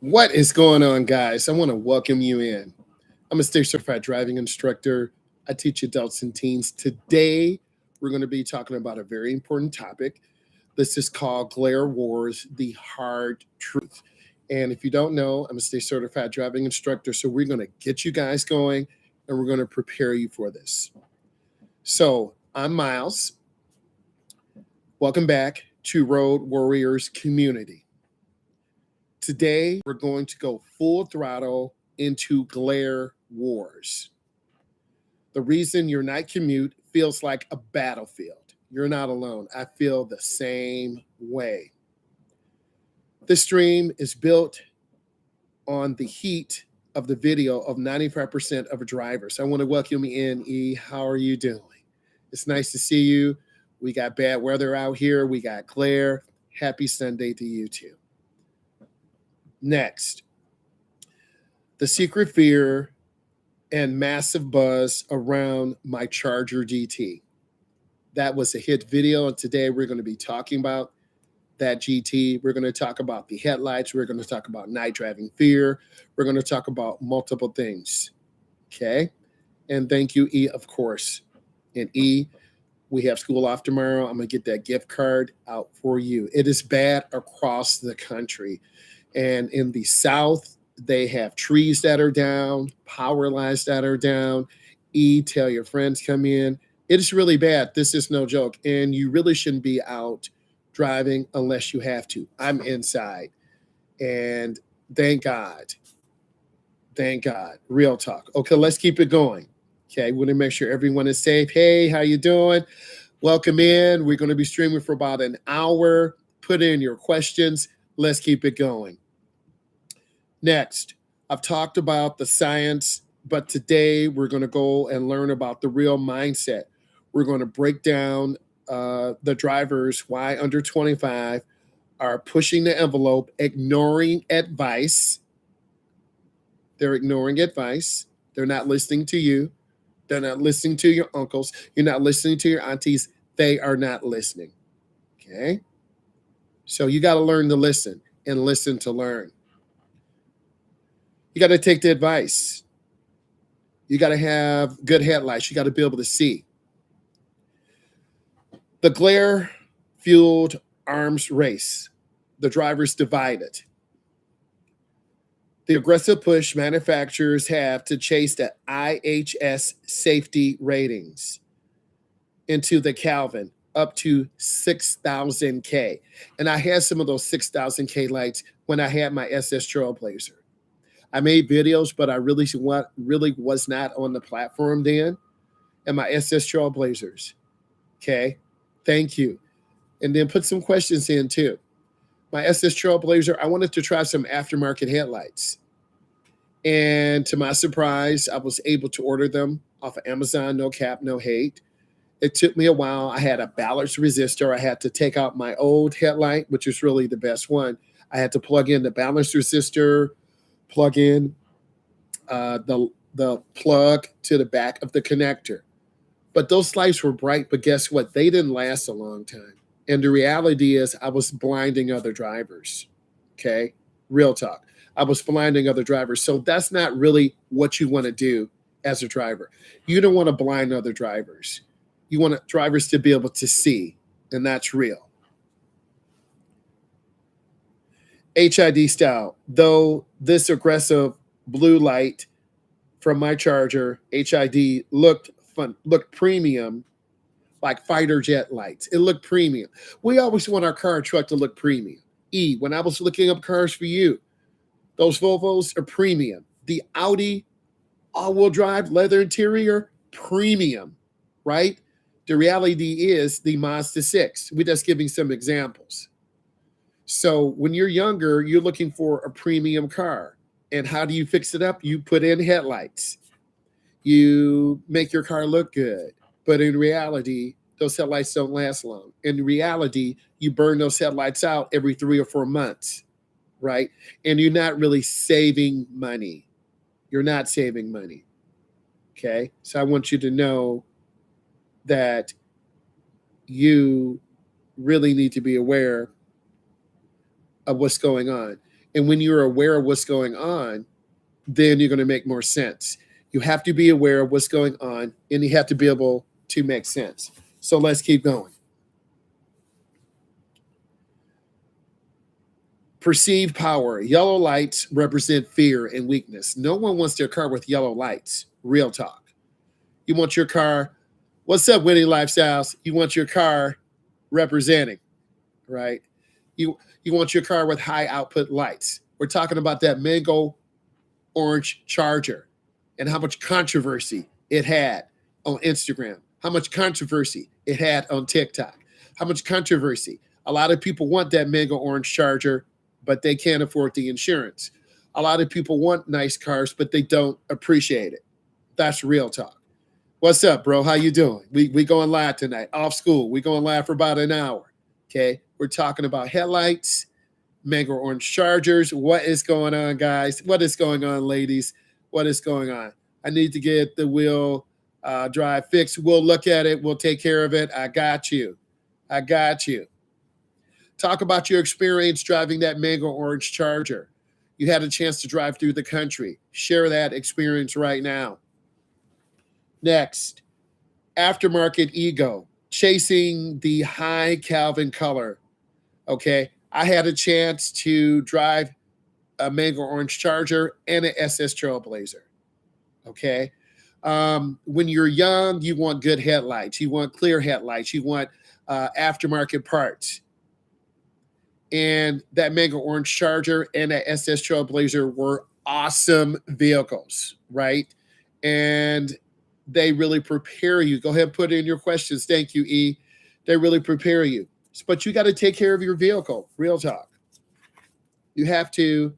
What is going on, guys? I want to welcome you in. I'm a state certified driving instructor. I teach adults and teens. Today, we're going to be talking about a very important topic. This is called Glare Wars, the hard truth. And if you don't know, I'm a state certified driving instructor. So we're going to get you guys going and we're going to prepare you for this. So I'm Myles. Welcome back to Road Warriors Community. Today, we're going to go full throttle into glare wars. The reason your night commute feels like a battlefield. You're not alone. I feel the same way. This stream is built on the heat of the video of 95% of drivers. I want to welcome you in, E. How are you doing? It's nice to see you. We got bad weather out here. We got glare. Happy Sunday to you too. Next, the secret fear and massive buzz around my Charger GT. That was a hit video, and today we're going to be talking about that GT. We're going to talk about the headlights. We're going to talk about night driving fear. We're going to talk about multiple things. Okay? And thank you, E, of course. And E, we have school off tomorrow. I'm going to get that gift card out for you. It is bad across the country. And in the South, they have trees that are down, power lines that are down. E, tell your friends come in. It is really bad. This is no joke. And you really shouldn't be out driving unless you have to. I'm inside. And thank God. Thank God. Real talk. Okay, let's keep it going. Okay, we want to make sure everyone is safe. Hey, how you doing? Welcome in. We're going to be streaming for about an hour. Put in your questions. Let's keep it going. Next, I've talked about the science, but today we're going to go and learn about the real mindset. We're going to break down the drivers, why under 25 are pushing the envelope, ignoring advice. They're ignoring advice. They're not listening to you. They're not listening to your uncles. You're not listening to your aunties. They are not listening. Okay? So you got to learn to listen and listen to learn. You got to take the advice. You got to have good headlights. You got to be able to see. The glare-fueled arms race. The drivers divided. The aggressive push manufacturers have to chase the IHS safety ratings into the Kelvin up to 6,000 K. And I had some of those 6,000 K lights when I had my SS Trailblazer. I made videos, but I really was not on the platform then. And my SS Trailblazers. Okay. Thank you. And then put some questions in too. My SS Trailblazer, I wanted to try some aftermarket headlights. And to my surprise, I was able to order them off of Amazon, no cap, no hate. It took me a while. I had a ballast resistor. I had to take out my old headlight, which is really the best one. I had to plug in the ballast resistor, plug in the plug to the back of the connector. But those lights were bright, but guess what? They didn't last a long time. And the reality is I was blinding other drivers. Okay? Real talk. I was blinding other drivers. So that's not really what you want to do as a driver. You don't want to blind other drivers. You want drivers to be able to see, and that's real. HID style. Though this aggressive blue light from my Charger, HID looked premium, like fighter jet lights. It looked premium. We always want our car or truck to look premium. E, when I was looking up cars for you, those Volvos are premium. The Audi all-wheel drive leather interior, premium, right? The reality is the Mazda 6. We're just giving some examples. So when you're younger, you're looking for a premium car. And how do you fix it up? You put in headlights. You make your car look good. But in reality, those headlights don't last long. In reality, you burn those headlights out every 3 or 4 months, right? And you're not really saving money. You're not saving money, okay? So I want you to know that you really need to be aware of what's going on. And when you're aware of what's going on, then you're going to make more sense. You have to be aware of what's going on, and you have to be able to make sense. So let's keep going. Perceived power. Yellow lights represent fear and weakness. No one wants their car with yellow lights. Real talk. You want your car, what's up, Winning Lifestyles? You want your car representing, right? You want your car with high output lights. We're talking about that mango orange Charger and how much controversy it had on Instagram, how much controversy it had on TikTok, how much controversy. A lot of people want that mango orange Charger, but they can't afford the insurance. A lot of people want nice cars, but they don't appreciate it. That's real talk. What's up, bro? How you doing? We going live tonight, off school. We going live for about an hour. Okay. We're talking about headlights, mango orange Chargers. What is going on, guys? What is going on, ladies? What is going on? I need to get the wheel drive fixed. We'll look at it. We'll take care of it. I got you. I got you. Talk about your experience driving that mango orange Charger. You had a chance to drive through the country. Share that experience right now. Next, aftermarket ego, chasing the high Calvin color. Okay, I had a chance to drive a mango orange Charger and an SS Trailblazer. Okay, when you're young, you want good headlights. You want clear headlights. You want aftermarket parts. And that mango orange Charger and that SS Trailblazer were awesome vehicles, right? And they really prepare you. Go ahead and put in your questions. Thank you, E. They really prepare you. But you got to take care of your vehicle. Real talk. You have to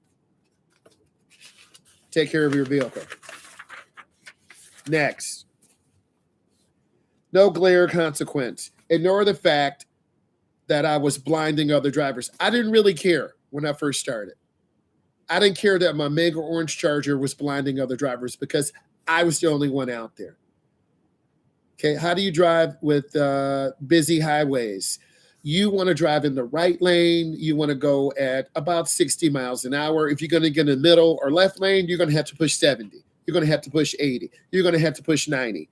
take care of your vehicle. Next. No glare consequence. Ignore the fact that I was blinding other drivers. I didn't really care when I first started. I didn't care that my mango orange Charger was blinding other drivers because I was the only one out there. Okay, how do you drive with busy highways? You want to drive in the right lane. You want to go at about 60 miles an hour. If you're going to get in the middle or left lane, you're going to have to push 70. You're going to have to push 80. You're going to have to push 90.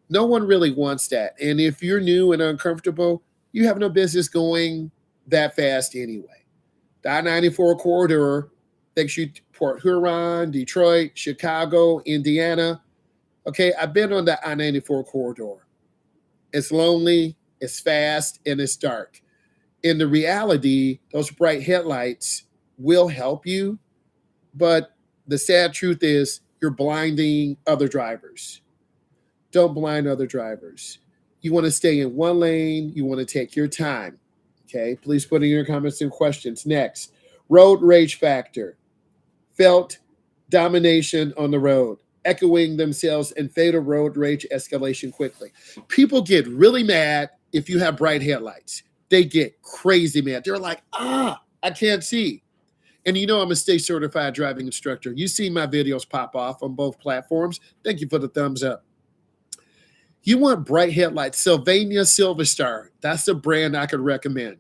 No one really wants that. And if you're new and uncomfortable, you have no business going that fast anyway. The I-94 corridor takes you to Port Huron, Detroit, Chicago, Indiana. Okay, I've been on the I-94 corridor. It's lonely, it's fast, and it's dark. In the reality, those bright headlights will help you, but the sad truth is you're blinding other drivers. Don't blind other drivers. You want to stay in one lane. You want to take your time. Okay, please put in your comments and questions. Next, road rage factor. Felt domination on the road, echoing themselves in fatal road rage escalation quickly. People get really mad if you have bright headlights. They get crazy mad. They're like, I can't see. And you know I'm a state certified driving instructor. You see my videos pop off on both platforms. Thank you for the thumbs up. You want bright headlights. Sylvania Silver Star. That's the brand I could recommend.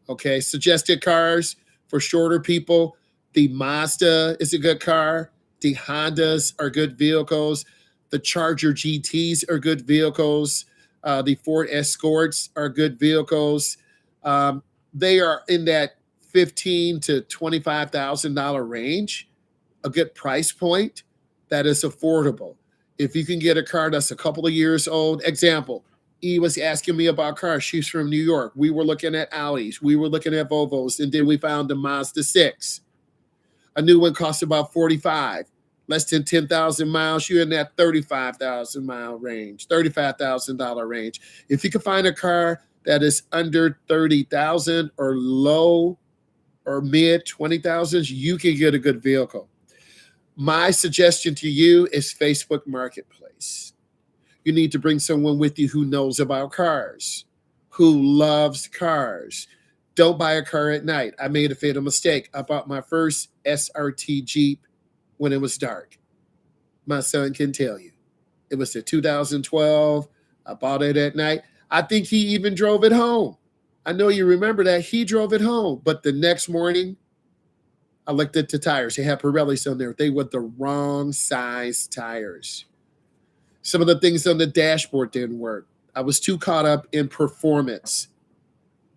Okay. Suggested cars for shorter people. The Mazda is a good car. The Hondas are good vehicles. The Charger GTs are good vehicles. The Ford Escorts are good vehicles. They are in that $15,000 to $25,000 range, a good price point that is affordable. If you can get a car that's a couple of years old, example, E was asking me about cars. She's from New York. We were looking at Audis. We were looking at Volvos. And then we found the Mazda 6. A new one costs about 45, less than 10,000 miles. You're in that 35,000 mile range, $35,000 range. If you can find a car that is under 30,000 or low or mid 20,000s, you can get a good vehicle. My suggestion to you is Facebook Marketplace. You need to bring someone with you who knows about cars, who loves cars. Don't buy a car at night. I made a fatal mistake. I bought my first SRT Jeep when it was dark. My son can tell you. It was a 2012. I bought it at night. I think he even drove it home. I know you remember that. He drove it home. But the next morning, I looked at the tires. They had Pirellis on there. They were the wrong size tires. Some of the things on the dashboard didn't work. I was too caught up in performance.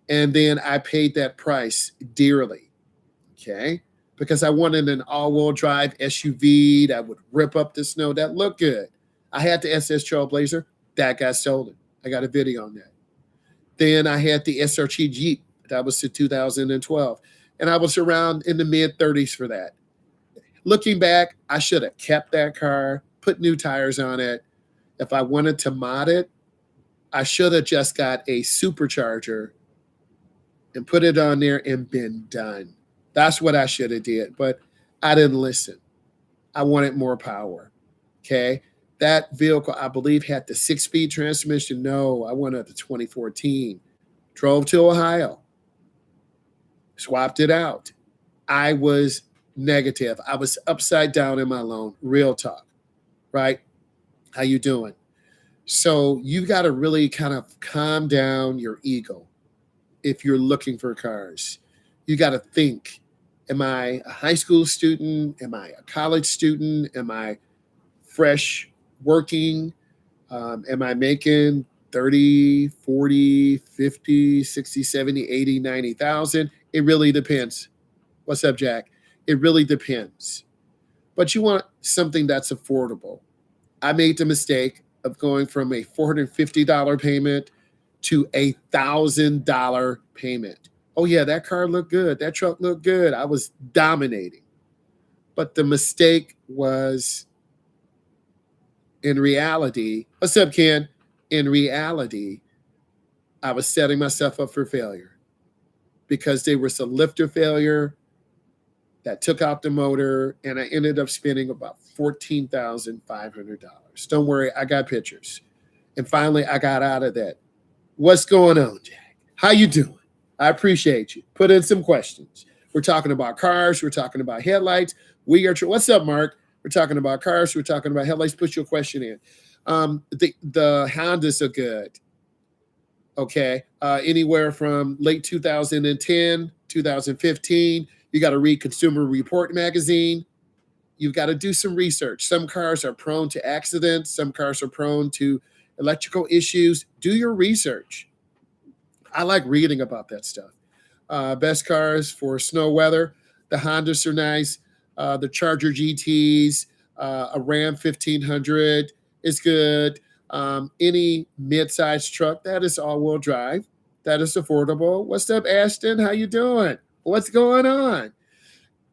And then I paid that price dearly. Okay. Because I wanted an all-wheel drive SUV that would rip up the snow. That looked good. I had the SS Trailblazer. That got stolen. I got a video on that. Then I had the SRT Jeep. That was in 2012. And I was around in the mid-30s for that. Looking back, I should have kept that car, put new tires on it. If I wanted to mod it, I should have just got a supercharger and put it on there and been done. That's what I should have did, but I didn't listen. I wanted more power. Okay. That vehicle, I believe, had the 6-speed transmission. No, I wanted the 2014. Drove to Ohio, swapped it out. I was negative. I was upside down in my loan. Real talk, right? How you doing? So you got to really kind of calm down your ego if you're looking for cars. You got to think, am I a high school student? Am I a college student? Am I fresh working? Am I making 30, 40, 50, 60, 70, 80, 90,000? It really depends. What's up, Jack? It really depends. But you want something that's affordable. I made the mistake of going from a $450 payment to $1,000 payment. Oh yeah, that car looked good. That truck looked good. I was dominating. But the mistake was, in reality, what's up, Ken? In reality, I was setting myself up for failure because there was a lifter failure that took out the motor, and I ended up spending about $14,500. Don't worry, I got pictures. And finally, I got out of that. What's going on, Jack? How you doing? I appreciate you. Put in some questions. We're talking about cars. We're talking about headlights. What's up, Mark? We're talking about cars. We're talking about headlights. Put your question in. The Hondas are good. Okay. Anywhere from late 2010, 2015. You got to read Consumer Report magazine. You've got to do some research. Some cars are prone to accidents. Some cars are prone to electrical issues. Do your research. I like reading about that stuff. Best cars for snow weather. The Hondas are nice. The Charger GTs, a Ram 1500 is good. Any mid-sized truck that is all-wheel drive, that is affordable. What's up, Ashton? How you doing? What's going on?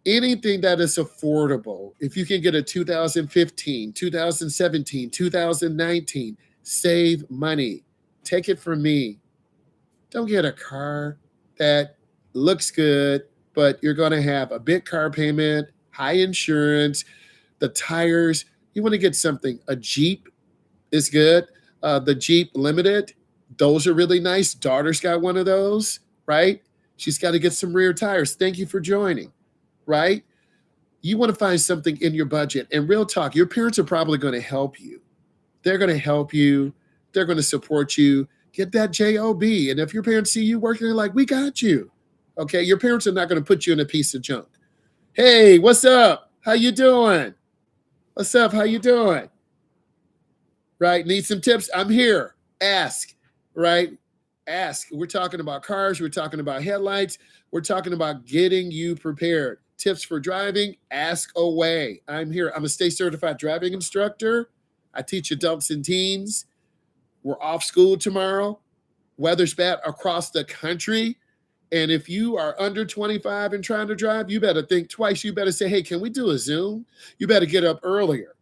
Anything that is affordable. If you can get a 2015, 2017, 2019, save money. Take it from me. Don't get a car that looks good, but you're going to have a big car payment, high insurance, the tires. You want to get something. A Jeep is good. The Jeep Limited, those are really nice. Daughter's got one of those, right? She's got to get some rear tires. Thank you for joining, right? You want to find something in your budget. And real talk, your parents are probably going to help you. They're going to help you. They're going to support you. Get that job. And if your parents see you working, they're like, we got you. Okay, your parents are not going to put you in a piece of junk. Hey, what's up? How you doing? What's up? How you doing? Right? Need some tips? I'm here. Ask, right? Ask. We're talking about cars. We're talking about headlights. We're talking about getting you prepared. Tips for driving? Ask away. I'm here. I'm a state certified driving instructor. I teach adults and teens. We're off school tomorrow. Weather's bad across the country. And if you are under 25 and trying to drive, you better think twice. You better say, hey, can we do a Zoom? You better get up earlier.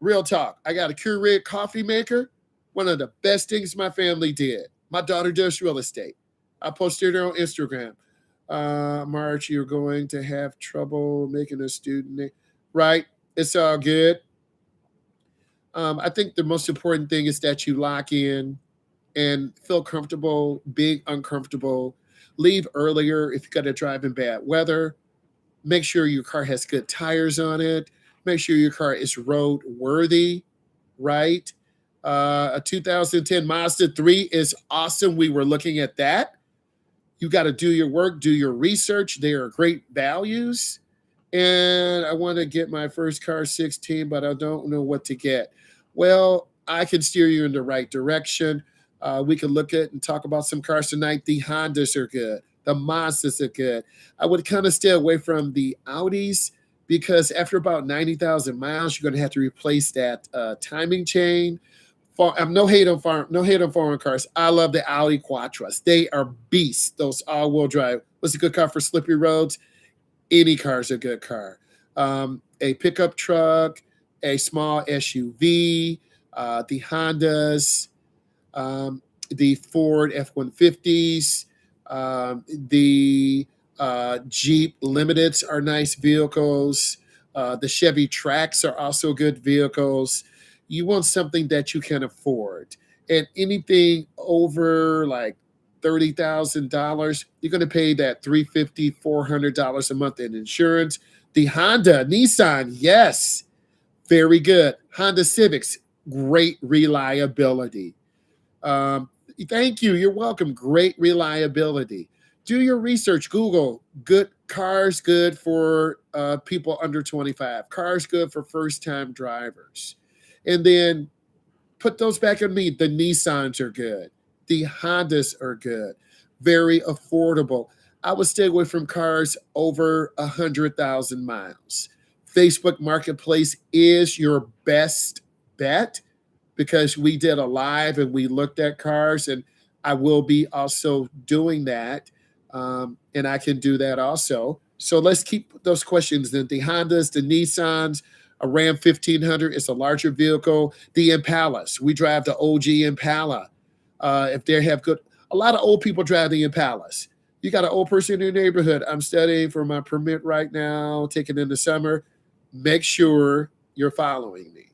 Real talk. I got a Keurig coffee maker. One of the best things my family did. My daughter does real estate. I posted her on Instagram. March, you're going to have trouble making a student name. Right? It's all good. I think the most important thing is that you lock in and feel comfortable, being uncomfortable. Leave earlier if you got to drive in bad weather. Make sure your car has good tires on it. Make sure your car is road worthy, right? A 2010 Mazda 3 is awesome. We were looking at that. You got to do your work, do your research. They are great values. and I want to get my first car 16, but I don't know what to get. Well, I can steer you in the right direction. We can look at and talk about some cars tonight. The Hondas are good. The Mazdas are good. I would kind of stay away from the Audis because after about 90,000 miles, you're going to have to replace that timing chain. No hate on foreign cars. I love the Audi Quattros. They are beasts. Those all-wheel drive. What's a good car for slippery roads? Any car is a good car. A pickup truck, a small SUV, the Hondas, um, the Ford F-150s, the Jeep Limiteds are nice vehicles. The Chevy Trax are also good vehicles. You want something that you can afford. And anything over like $30,000, you're going to pay that $350, $400 a month in insurance. The Honda, Nissan, yes, very good. Honda Civics, great reliability. Um, Thank you. You're welcome. Great reliability. Do your research. Google good cars, good for people under 25. Cars good for first time drivers. And then put those back on me. The Nissans are good. The Hondas are good. Very affordable. I would stay away from cars over 100,000 miles. Facebook Marketplace is your best bet because we did a live and we looked at cars, and I will be also doing that. And I can do that also. So let's keep those questions. The Hondas, the Nissans, a Ram 1500 is a larger vehicle. The Impalas, we drive the OG Impala. If they have good, a lot of old people drive the Impalas. You got an old person in your neighborhood. I'm studying for my permit right now, taking in the summer. Make sure you're following me.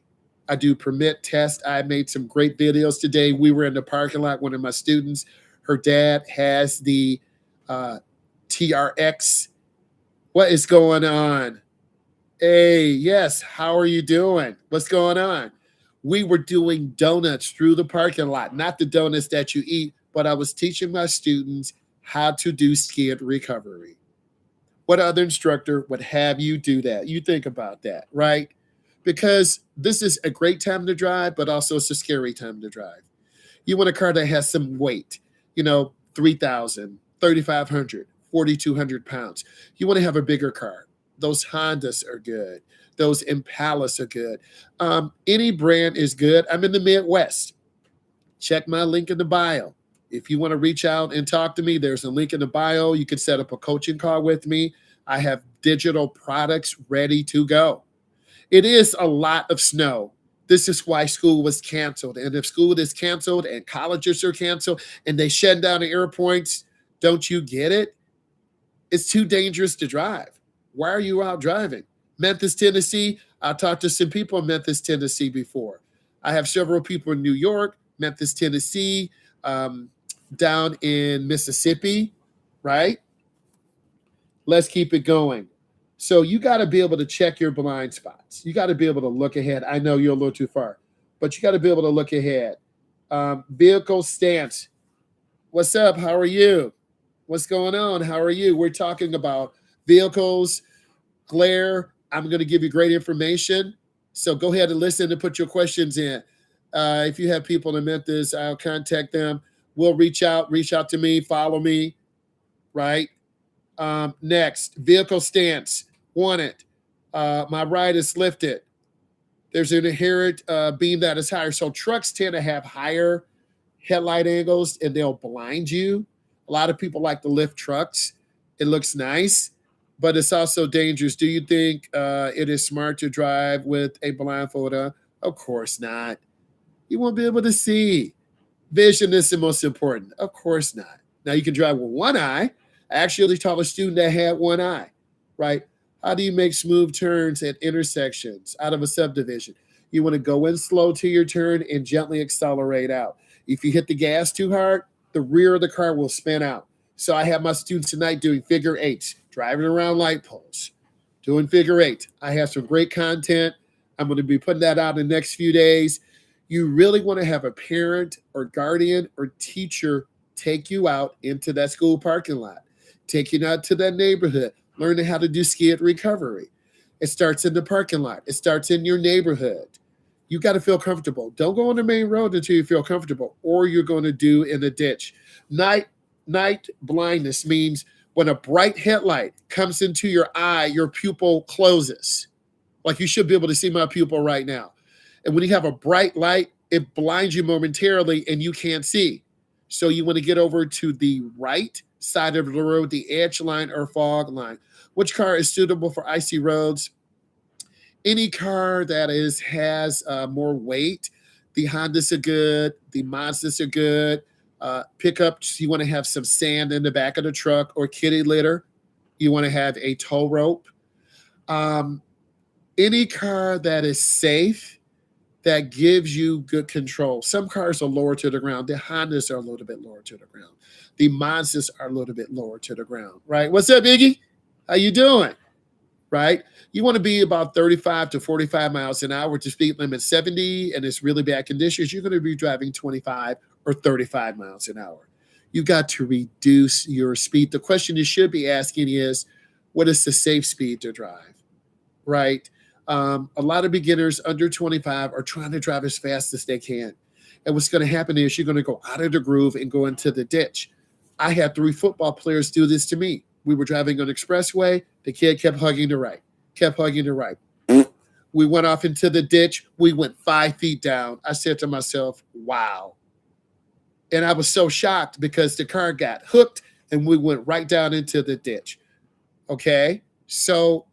I do permit tests. I made some great videos today. We were in the parking lot. One of my students, her dad has the TRX. What is going on? Hey, yes. How are you doing? What's going on? We were doing donuts through the parking lot, not the donuts that you eat, but I was teaching my students how to do skid recovery. What other instructor would have you do that? You think about that, right? Because this is a great time to drive, but also it's a scary time to drive. You want a car that has some weight, 3,000, 3,500, 4,200 pounds. You want to have a bigger car. Those Hondas are good. Those Impalas are good. Any brand is good. I'm in the Midwest. Check my link in the bio. If you want to reach out and talk to me, there's a link in the bio. You can set up a coaching call with me. I have digital products ready to go. It is a lot of snow. This is why school was canceled. And if school is canceled and colleges are canceled and they shut down the airports, don't you get it? It's too dangerous to drive. Why are you out driving? Memphis, Tennessee. I talked to some people in Memphis, Tennessee before. I have several people in New York, Memphis, Tennessee, down in Mississippi, right? Let's keep it going. So you got to be able to check your blind spots. You got to be able to look ahead. I know you're a little too far, but you got to be able to look ahead. Vehicle stance. What's up? How are you? What's going on? How are you? We're talking about vehicles, glare. I'm going to give you great information. So go ahead and listen and put your questions in. If you have people in Memphis, I'll contact them. We'll reach out to me, follow me, right? Next, vehicle stance. Want it. My ride is lifted. There's an inherent beam that is higher. So trucks tend to have higher headlight angles and they'll blind you. A lot of people like to lift trucks. It looks nice, but it's also dangerous. Do you think it is smart to drive with a blindfold on? Of course not. You won't be able to see. Vision is the most important. Of course not. Now you can drive with one eye. I actually taught a student that had one eye, right? How do you make smooth turns at intersections out of a subdivision? You want to go in slow to your turn and gently accelerate out. If you hit the gas too hard, the rear of the car will spin out. So I have my students tonight doing figure eights, driving around light poles, doing figure eight. I have some great content. I'm going to be putting that out in the next few days. You really want to have a parent or guardian or teacher take you out into that school parking lot, take you out to that neighborhood. learning how to do skid recovery. It starts in the parking lot. It starts in your neighborhood. You got to feel comfortable. Don't go on the main road until you feel comfortable, or you're going to do in a ditch. Night blindness means when a bright headlight comes into your eye, your pupil closes. Like you should be able to see my pupil right now. And when you have a bright light, it blinds you momentarily and you can't see. So you want to get over to the right side of the road, the edge line or fog line. Which car is suitable for icy roads? Any car that has more weight. The Hondas are good. The Mazdas are good. Pickups, you want to have some sand in the back of the truck or kitty litter. You want to have a tow rope. Any car that is safe, that gives you good control. Some cars are lower to the ground. The Hondas are a little bit lower to the ground. The Mazdas are a little bit lower to the ground, right? What's up, Iggy? How you doing? Right? You want to be about 35 to 45 miles an hour to speed limit 70, and it's really bad conditions. You're going to be driving 25 or 35 miles an hour. You got to reduce your speed. The question you should be asking is, what is the safe speed to drive? Right? A lot of beginners under 25 are trying to drive as fast as they can. And what's going to happen is you're going to go out of the groove and go into the ditch. I had 3 football players do this to me. We were driving on an expressway. The kid kept hugging the right, kept hugging the right. We went off into the ditch. We went 5 feet down. I said to myself, wow. And I was so shocked because the car got hooked and we went right down into the ditch. Okay? So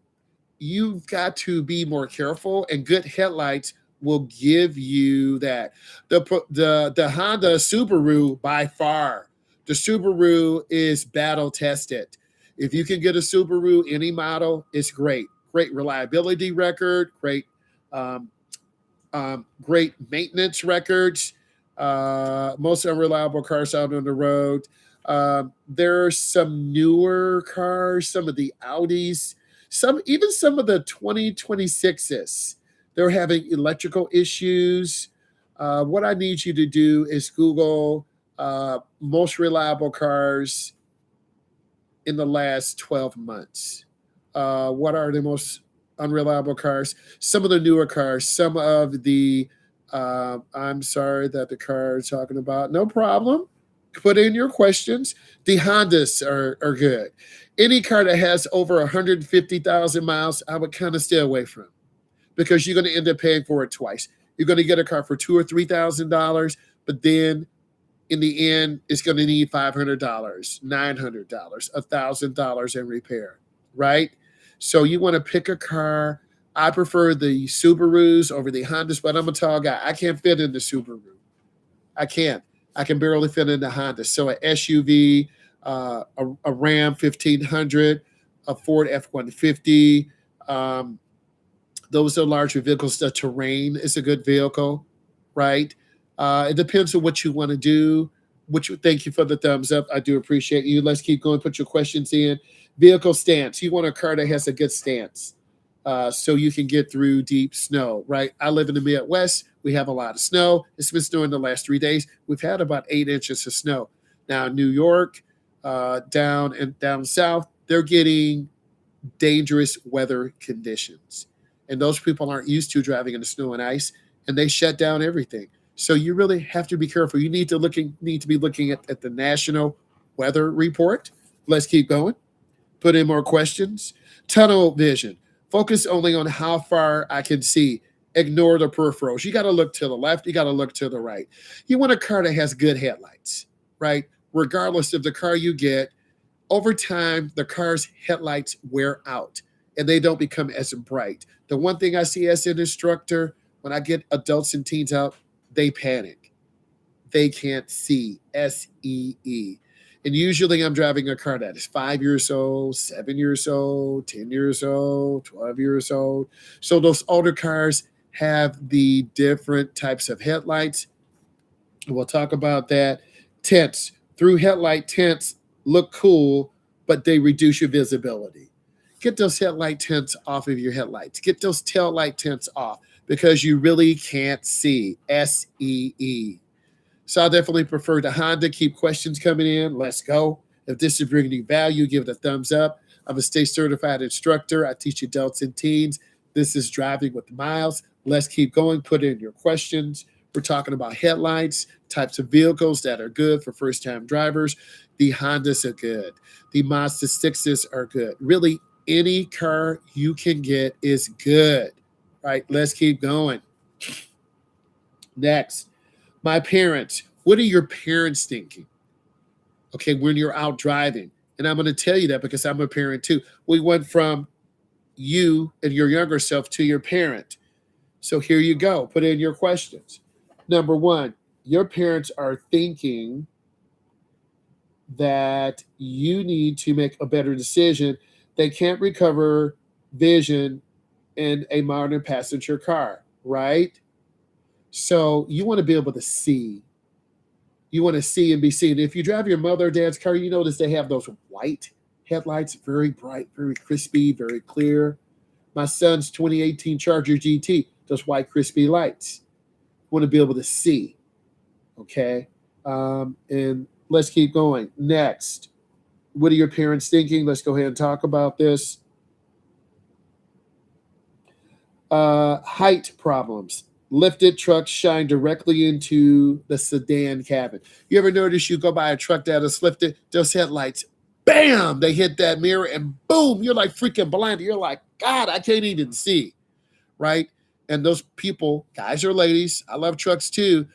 you've got to be more careful, and good headlights will give you that. The Honda Subaru, by far, the Subaru is battle tested. If you can get a Subaru, any model, it's great. Great reliability record, great maintenance records. Most unreliable cars out on the road. There are some newer cars, some of the Audis, even some of the 2026s. They're having electrical issues. What I need you to do is Google most reliable cars in the last 12 months. What are the most unreliable cars? Some of the newer cars, some of the, I'm sorry that the car is talking about. No problem. Put in your questions. The Hondas are good. Any car that has over 150,000 miles, I would kind of stay away from, because you're going to end up paying for it twice. You're going to get a car for $2,000 or $3,000, but then in the end, it's going to need $500, $900, $1,000 in repair, right? So you want to pick a car. I prefer the Subarus over the Hondas, but I'm a tall guy. I can't fit in the Subaru. I can't. I can barely fit in the Honda. So an SUV, a Ram 1500, a Ford F-150. Those are larger vehicles. The Terrain is a good vehicle, right? It depends on what you want to do. Thank you for the thumbs up. I do appreciate you. Let's keep going. Put your questions in. Vehicle stance. You want a car that has a good stance, so you can get through deep snow, right? I live in the Midwest. We have a lot of snow. It's been snowing the last 3 days. We've had about 8 inches of snow. Now, New York, down south, they're getting dangerous weather conditions. And those people aren't used to driving in the snow and ice, and they shut down everything. So you really have to be careful. You need to be looking at the National Weather Report. Let's keep going. Put in more questions. Tunnel vision. Focus only on how far I can see. Ignore the peripherals. You got to look to the left. You got to look to the right. You want a car that has good headlights, right? Regardless of the car you get, over time, the car's headlights wear out and they don't become as bright. The one thing I see as an instructor, when I get adults and teens out, they panic. They can't see. SEE. And usually I'm driving a car that is 5 years old, 7 years old, 10 years old, 12 years old. So those older cars have the different types of headlights. We'll talk about that. Tints. Through headlight tints look cool, but they reduce your visibility. Get those headlight tints off of your headlights. Get those tail light tints off, because you really can't see. SEE. So I definitely prefer the Honda. Keep questions coming in. Let's go. If this is bringing you value, give it a thumbs up. I'm a state certified instructor. I teach adults and teens. This is Driving with Myles. Let's keep going. Put in your questions. We're talking about headlights, types of vehicles that are good for first-time drivers. The Hondas are good. The Mazda 6s are good. Really, any car you can get is good. Right? Let's keep going. Next, my parents. What are your parents thinking? Okay, when you're out driving. And I'm going to tell you that because I'm a parent too. We went from you and your younger self to your parent. So here you go. Put in your questions. Number one, your parents are thinking that you need to make a better decision. They can't recover vision in a modern passenger car, right? So you want to be able to see. You want to see and be seen. If you drive your mother or dad's car, you notice they have those white headlights, very bright, very crispy, very clear. My son's 2018 Charger GT, those white crispy lights. You want to be able to see. Okay. And let's keep going. Next, what are your parents thinking? Let's go ahead and talk about this. Height problems. Lifted trucks shine directly into the sedan cabin. You ever notice you go by a truck that is lifted, those headlights, bam, they hit that mirror and boom, you're like freaking blinded. You're like, God, I can't even see, right? And those people, guys or ladies, I love trucks too,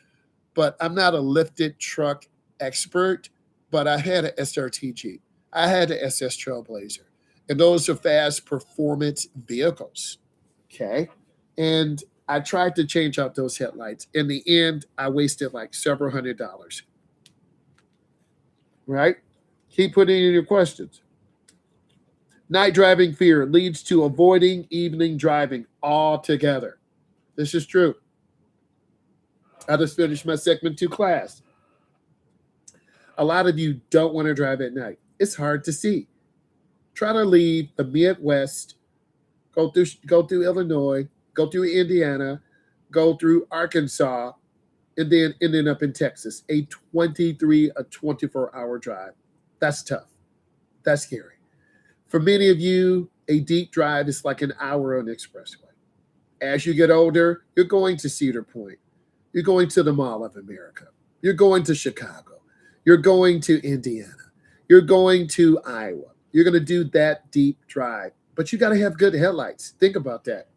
but I'm not a lifted truck expert, but I had an SRTG. I had an SS Trailblazer. And those are fast performance vehicles, okay? And I tried to change out those headlights. In the end, I wasted like several $100s. Right? Keep putting in your questions. Night driving fear leads to avoiding evening driving altogether. This is true. I just finished my segment 2 class. A lot of you don't want to drive at night. It's hard to see. Try to leave the Midwest, go through Illinois, go through Indiana, go through Arkansas, and then ending up in Texas. A 24-hour drive. That's tough. That's scary. For many of you, a deep drive is like an hour on the expressway. As you get older, you're going to Cedar Point. You're going to the Mall of America. You're going to Chicago. You're going to Indiana. You're going to Iowa. You're going to do that deep drive. But you got to have good headlights. Think about that.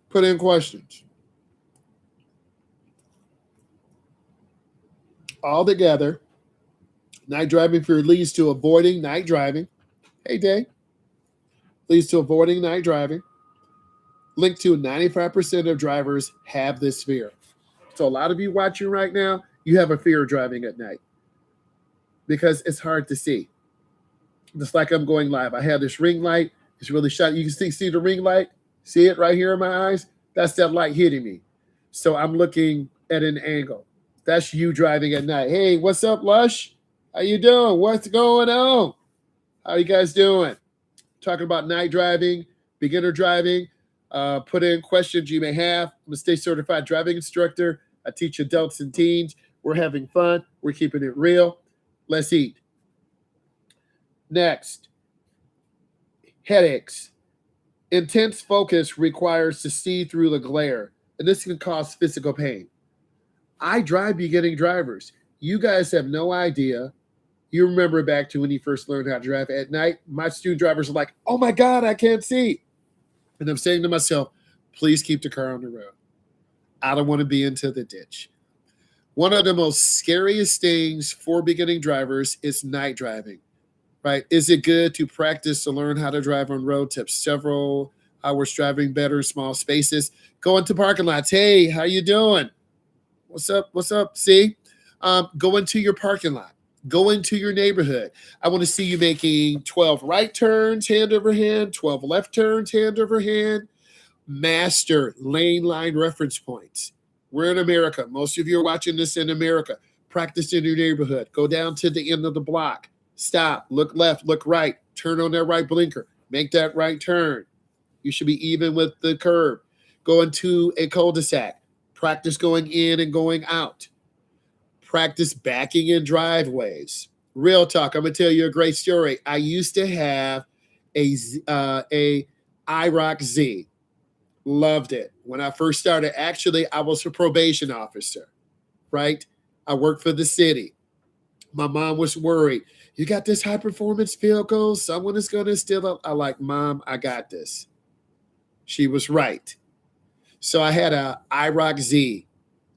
Put in questions. All together, night driving fear leads to avoiding night driving. Hey, Day. Leads to avoiding night driving. Linked to 95% of drivers have this fear. So a lot of you watching right now, you have a fear of driving at night because it's hard to see. Just like I'm going live. I have this ring light. It's really shiny. You can see the ring light. See it right here in my eyes? That's that light hitting me. So I'm looking at an angle. That's you driving at night. Hey, what's up, Lush? How you doing? What's going on? How you guys doing? Talking about night driving, beginner driving. Put in questions you may have. I'm a state certified driving instructor. I teach adults and teens. We're having fun. We're keeping it real. Let's eat. Next, headaches. Intense focus requires to see through the glare, and this can cause physical pain. I drive beginning drivers. You guys have no idea. You remember back to when you first learned how to drive at night. My student drivers are like, oh my God, I can't see. And I'm saying to myself, please keep the car on the road. I don't want to be into the ditch. One of the most scariest things for beginning drivers is night driving, right? Is it good to practice to learn how to drive on road trips? Several hours driving better in small spaces. Go into parking lots. Hey, how you doing? What's up? What's up? See? Go into your parking lot. Go into your neighborhood. I want to see you making 12 right turns, hand over hand, 12 left turns, hand over hand. Master lane line reference points. We're in America. Most of you are watching this in America. Practice in your neighborhood. Go down to the end of the block. Stop. Look left. Look right. Turn on that right blinker. Make that right turn. You should be even with the curb. Go into a cul-de-sac. Practice going in and going out. Practice backing in driveways. Real talk. I'm gonna tell you a great story. I used to have a IROC Z. Loved it when I first started. Actually, I was a probation officer. Right? I worked for the city. My mom was worried. You got this high performance vehicle. Someone is gonna steal it. I like, Mom, I got this. She was right. So I had a IROC Z.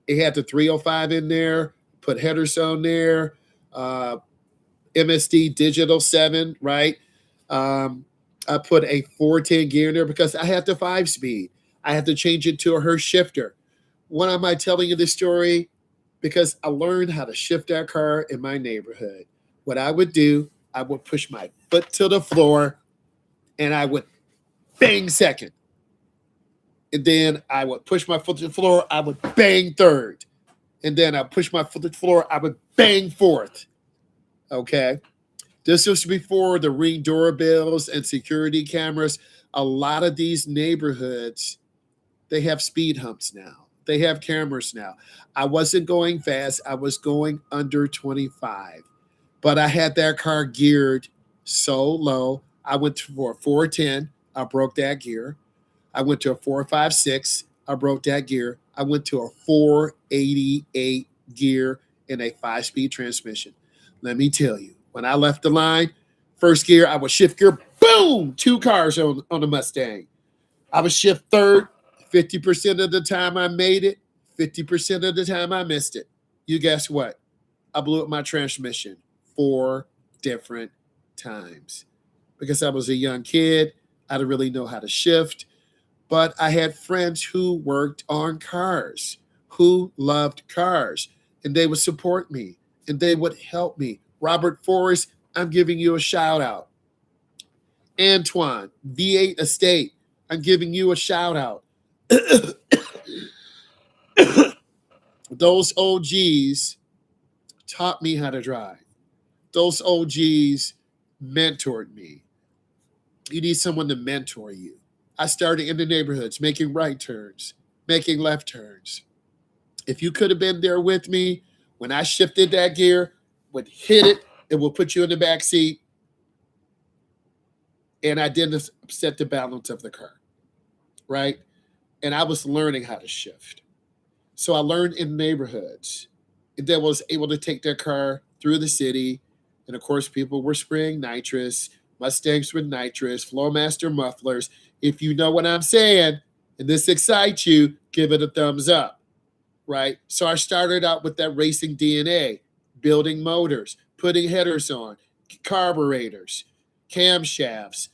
It had the 305 in there. Put headers on there. Uh, MSD Digital 7, right? Um, I put a 410 gear in there because I had the 5 speed. I had to change it to a Hurst shifter. Why am I telling you this story? Because I learned how to shift that car in my neighborhood. What I would do, I would push my foot to the floor and I would bang second. And then I would push my foot to the floor, I would bang third. And then I push my foot to the floor, I would bang fourth. Okay. This was before the Ring doorbells and security cameras. A lot of these neighborhoods, they have speed humps now. They have cameras now. I wasn't going fast. I was going under 25. But I had that car geared so low. I went for a 410. I broke that gear. I went to a 456. I broke that gear. I went to a 488 gear in a 5-speed transmission. Let me tell you, when I left the line, first gear, I would shift gear, boom, 2 cars on the Mustang. I would shift third, 50% of the time I made it, 50% of the time I missed it. You guess what? I blew up my transmission 4 different times because I was a young kid. I didn't really know how to shift, but I had friends who worked on cars, who loved cars, and they would support me and they would help me. Robert Forrest, I'm giving you a shout out. Antoine, V8 Estate, I'm giving you a shout out. Those OGs taught me how to drive. Those OGs mentored me. You need someone to mentor you. I started in the neighborhoods making right turns, making left turns. If you could have been there with me when I shifted that gear, would hit it, it will put you in the back seat, and I didn't upset the balance of the car, right? And I was learning how to shift. So I learned in neighborhoods that was able to take their car through the city. And of course, people were spraying nitrous, Mustangs with nitrous, Flowmaster mufflers. If you know what I'm saying, and this excites you, give it a thumbs up, right? So I started out with that racing DNA, building motors, putting headers on, carburetors, camshafts,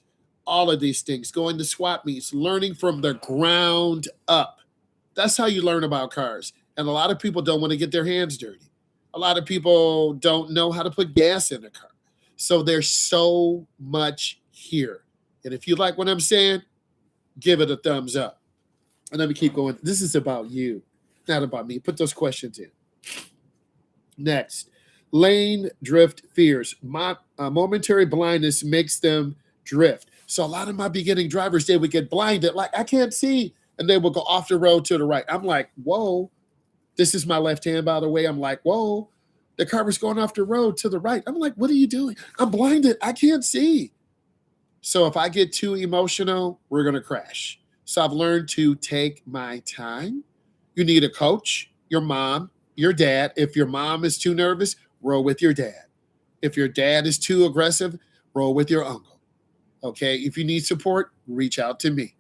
all of these things, going to swap meets, learning from the ground up. That's how you learn about cars. And a lot of people don't want to get their hands dirty. A lot of people don't know how to put gas in a car. So there's so much here. And if you like what I'm saying, give it a thumbs up. And let me keep going. This is about you, not about me. Put those questions in. Next, lane drift fears. Momentary blindness makes them drift. So a lot of my beginning drivers, they would get blinded, like, I can't see. And they will go off the road to the right. I'm like, whoa. This is my left hand, by the way. I'm like, whoa. The car was going off the road to the right. I'm like, what are you doing? I'm blinded. I can't see. So if I get too emotional, we're going to crash. So I've learned to take my time. You need a coach, your mom, your dad. If your mom is too nervous, roll with your dad. If your dad is too aggressive, roll with your uncle. Okay. If you need support, reach out to me.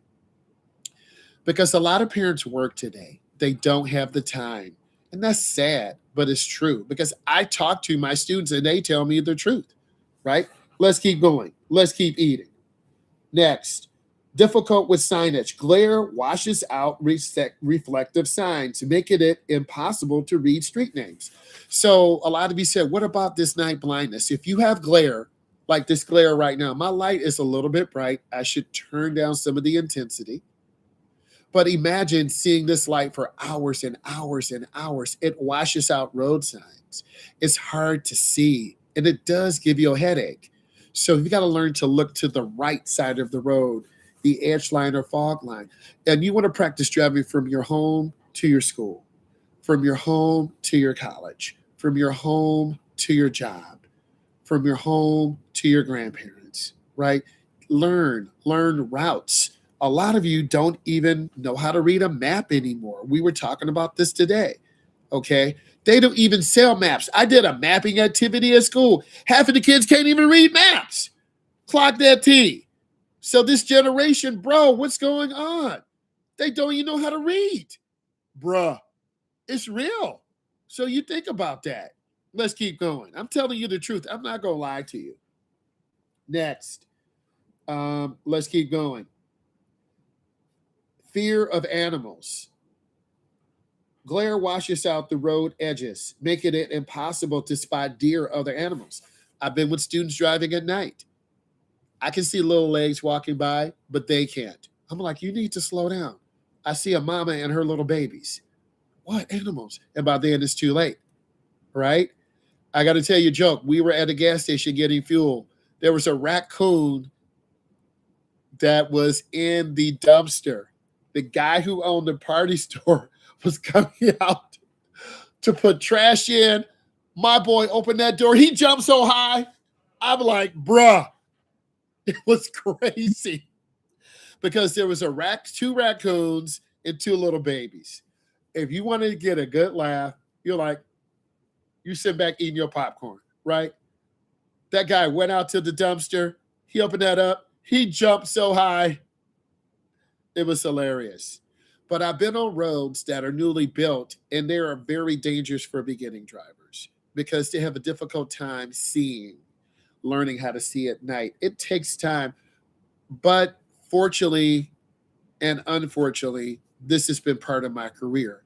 Because a lot of parents work today. They don't have the time. And that's sad, but it's true. Because I talk to my students and they tell me the truth, right? Let's keep going. Let's keep eating. Next, difficult with signage. Glare washes out reflective signs, making it impossible to read street names. So a lot of you said, what about this night blindness? If you have glare, like this glare right now, my light is a little bit bright. I should turn down some of the intensity. But imagine seeing this light for hours and hours and hours. It washes out road signs. It's hard to see, and it does give you a headache. So you got to learn to look to the right side of the road, the edge line or fog line. And you want to practice driving from your home to your school, from your home to your college, from your home to your job. from your home to your grandparents, right? Learn routes. A lot of you don't even know how to read a map anymore. We were talking about this today. Okay. They don't even sell maps. I did a mapping activity at school. Half of the kids can't even read maps. Clock that T. So this generation, bro, what's going on? They don't even know how to read. Bruh, it's real. So you think about that. Let's keep going. I'm telling you the truth. I'm not going to lie to you. Next. Let's keep going. Fear of animals. Glare washes out the road edges, making it impossible to spot deer or other animals. I've been with students driving at night. I can see little legs walking by, but they can't. I'm like, you need to slow down. I see a mama and her little babies. What animals? And by then it's too late, right? I got to tell you a joke. We were at a gas station getting fuel. There was a raccoon that was in the dumpster. The guy who owned the party store was coming out to put trash in. My boy opened that door. He jumped so high. I'm like, bruh, it was crazy. Because there was two raccoons and two little babies. If you wanted to get a good laugh, you're like, you sit back eating your popcorn, right? That guy went out to the dumpster. He opened that up. He jumped so high. It was hilarious. But I've been on roads that are newly built, and they are very dangerous for beginning drivers because they have a difficult time learning how to see at night. It takes time. But fortunately and unfortunately, this has been part of my career.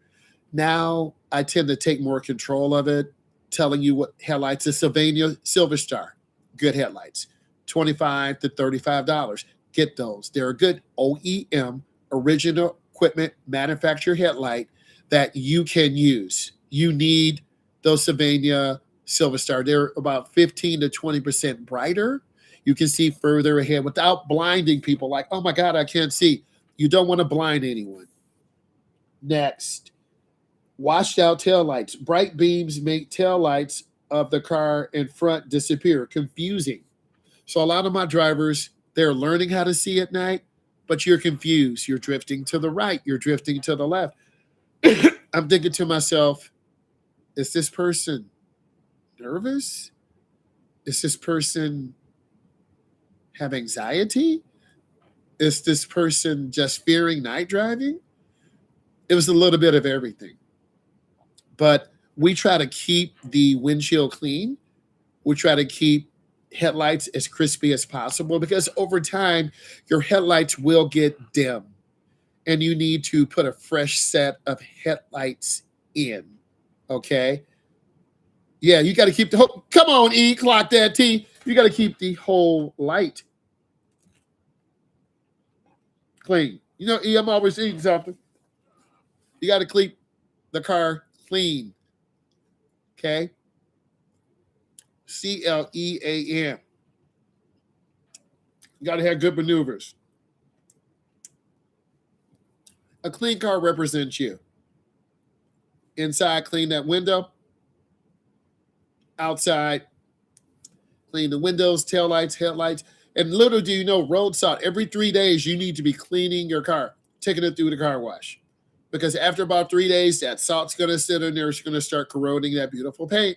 Now I tend to take more control of it, telling you what headlights. The Sylvania Silver Star, good headlights, $25 to $35. Get those. They're a good OEM, original equipment manufacturer headlight that you can use. You need those Sylvania Silver Star. They're about 15 to 20% brighter. You can see further ahead without blinding people like, oh my God, I can't see. You don't want to blind anyone. Next, washed out taillights. Bright beams make taillights of the car in front disappear. Confusing. So a lot of my drivers, they're learning how to see at night, but you're confused. You're drifting to the right. You're drifting to the left. I'm thinking to myself, is this person nervous? Is this person have anxiety? Is this person just fearing night driving? It was a little bit of everything. But we try to keep the windshield clean. We try to keep headlights as crispy as possible because over time, your headlights will get dim and you need to put a fresh set of headlights in. Okay? Yeah, you got to keep the whole, come on, E, clock that T. You got to keep the whole light clean. You know, E, I'm always eating something. You got to keep the car clean. Okay? CLEAN. You got to have good maneuvers. A clean car represents you. Inside, clean that window. Outside, clean the windows, taillights, headlights. And little do you know, road salt. Every 3 days, you need to be cleaning your car, taking it through the car wash. Because after about 3 days, that salt's going to sit in there. It's going to start corroding that beautiful paint.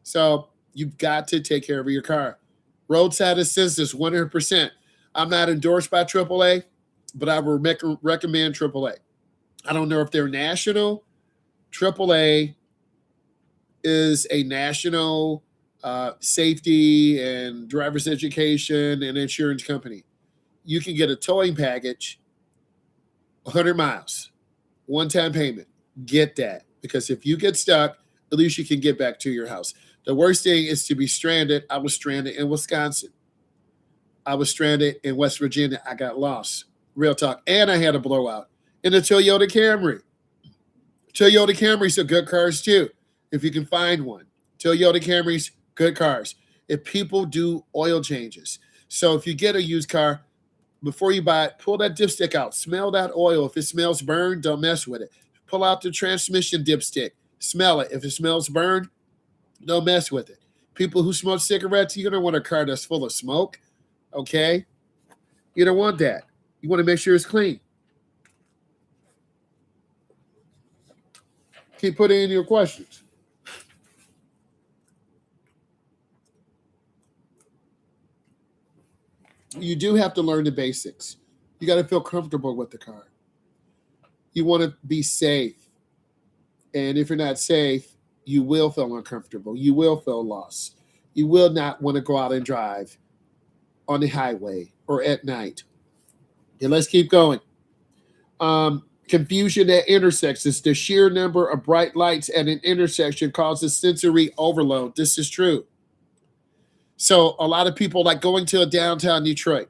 So you've got to take care of your car. Roadside assistance, 100%. I'm not endorsed by AAA, but I would recommend AAA. I don't know if they're national. AAA is a national safety and driver's education and insurance company. You can get a towing package, 100 miles, one-time payment. Get that. Because if you get stuck, at least you can get back to your house. The worst thing is to be stranded. I was stranded in Wisconsin. I was stranded in West Virginia. I got lost. Real talk. And I had a blowout in a Toyota Camry. Toyota Camrys are good cars too, if you can find one. Toyota Camrys, good cars. If people do oil changes. So if you get a used car, before you buy it, pull that dipstick out. Smell that oil. If it smells burned, don't mess with it. Pull out the transmission dipstick. Smell it. If it smells burned, don't mess with it. People who smoke cigarettes, you don't want a car that's full of smoke. Okay? You don't want that. You want to make sure it's clean. Keep putting in your questions. You do have to learn the basics. You got to feel comfortable with the car. You want to be safe. And if you're not safe, you will feel uncomfortable. You will feel lost. You will not want to go out and drive on the highway or at night. And let's keep going. Confusion at intersections. The sheer number of bright lights at an intersection causes sensory overload. This is true. So a lot of people like going to a downtown Detroit,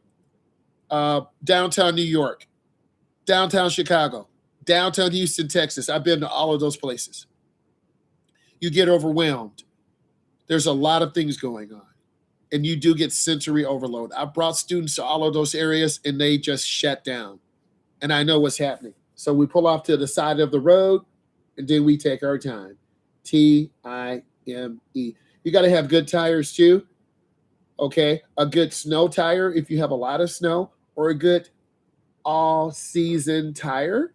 downtown New York, downtown Chicago, downtown Houston, Texas. I've been to all of those places. You get overwhelmed. There's a lot of things going on, and you do get sensory overload. I brought students to all of those areas, and they just shut down. And I know what's happening. So we pull off to the side of the road, and then we take our time. Time. You got to have good tires too. Okay, a good snow tire if you have a lot of snow, or a good all-season tire.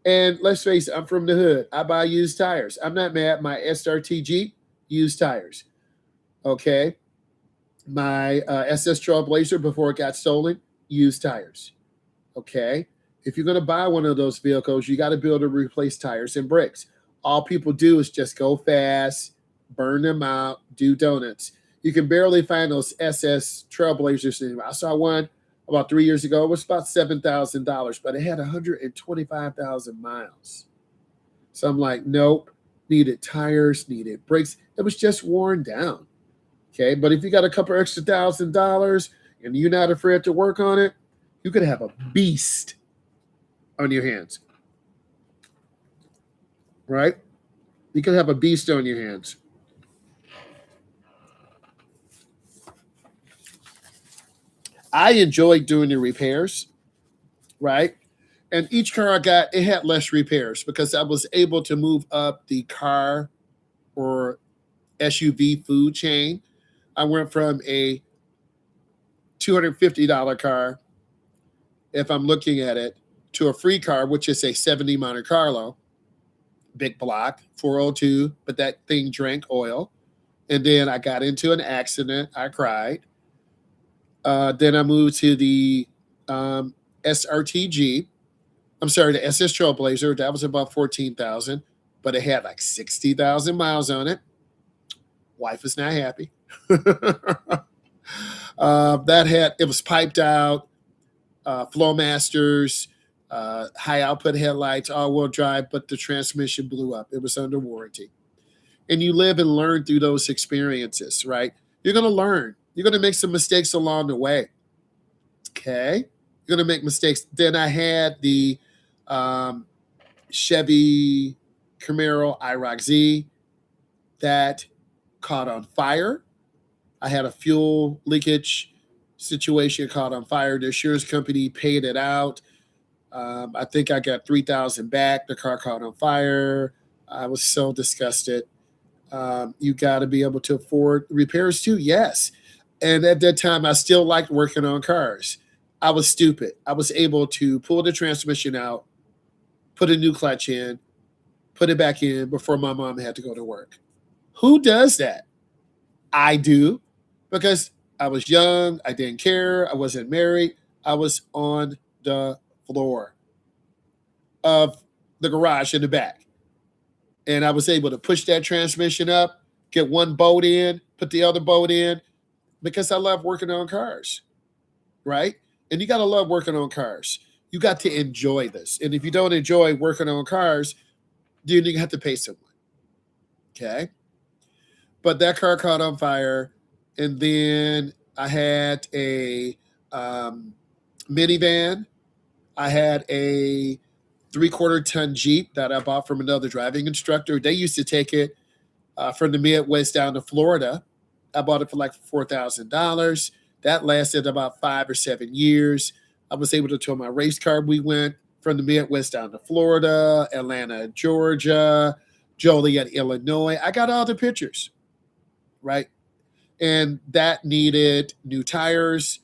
And let's face it, I'm from the hood. I buy used tires. I'm not mad. My SRT Jeep, used tires. Okay, my SS Trailblazer before it got stolen, used tires. Okay, if you're going to buy one of those vehicles, you got to be able to replace tires and brakes. All people do is just go fast, burn them out, do donuts. You can barely find those SS Trailblazers anymore. I saw one about 3 years ago. It was about $7,000, but it had 125,000 miles. So I'm like, nope, needed tires, needed brakes. It was just worn down. Okay, but if you got a couple extra $1,000 and you're not afraid to work on it, you could have a beast on your hands. Right? You could have a beast on your hands. I enjoyed doing the repairs, right? And each car I got, it had less repairs because I was able to move up the car or SUV food chain. I went from a $250 car, if I'm looking at it, to a free car, which is a 70 Monte Carlo, big block, 402, but that thing drank oil. And then I got into an accident. I cried. Then I moved to the SRTG. I'm sorry, the SS Trailblazer. That was about 14,000, but it had like 60,000 miles on it. Wife is not happy. It was piped out, Flowmasters, high output headlights, all-wheel drive, but the transmission blew up. It was under warranty. And you live and learn through those experiences, right? You're going to learn. You're going to make some mistakes along the way. Okay? You're going to make mistakes. Then I had the Chevy Camaro IROC Z that caught on fire. I had a fuel leakage situation, caught on fire. The insurance company paid it out. I think I got $3,000 back. The car caught on fire. I was so disgusted. You got to be able to afford repairs too. Yes. And at that time, I still liked working on cars. I was stupid. I was able to pull the transmission out, put a new clutch in, put it back in before my mom had to go to work. Who does that? I do, because I was young. I didn't care. I wasn't married. I was on the floor of the garage in the back. And I was able to push that transmission up, get one bolt in, put the other bolt in, because I love working on cars, right? And you got to love working on cars. You got to enjoy this. And if you don't enjoy working on cars, then you have to pay someone, okay? But that car caught on fire. And then I had a minivan. I had a 3/4-ton Jeep that I bought from another driving instructor. They used to take it from the Midwest down to Florida. I bought it for like $4,000. That lasted about 5 or 7 years. I was able to tow my race car. We went from the Midwest down to Florida, Atlanta, Georgia, Joliet, Illinois. I got all the pictures, right? And that needed new tires,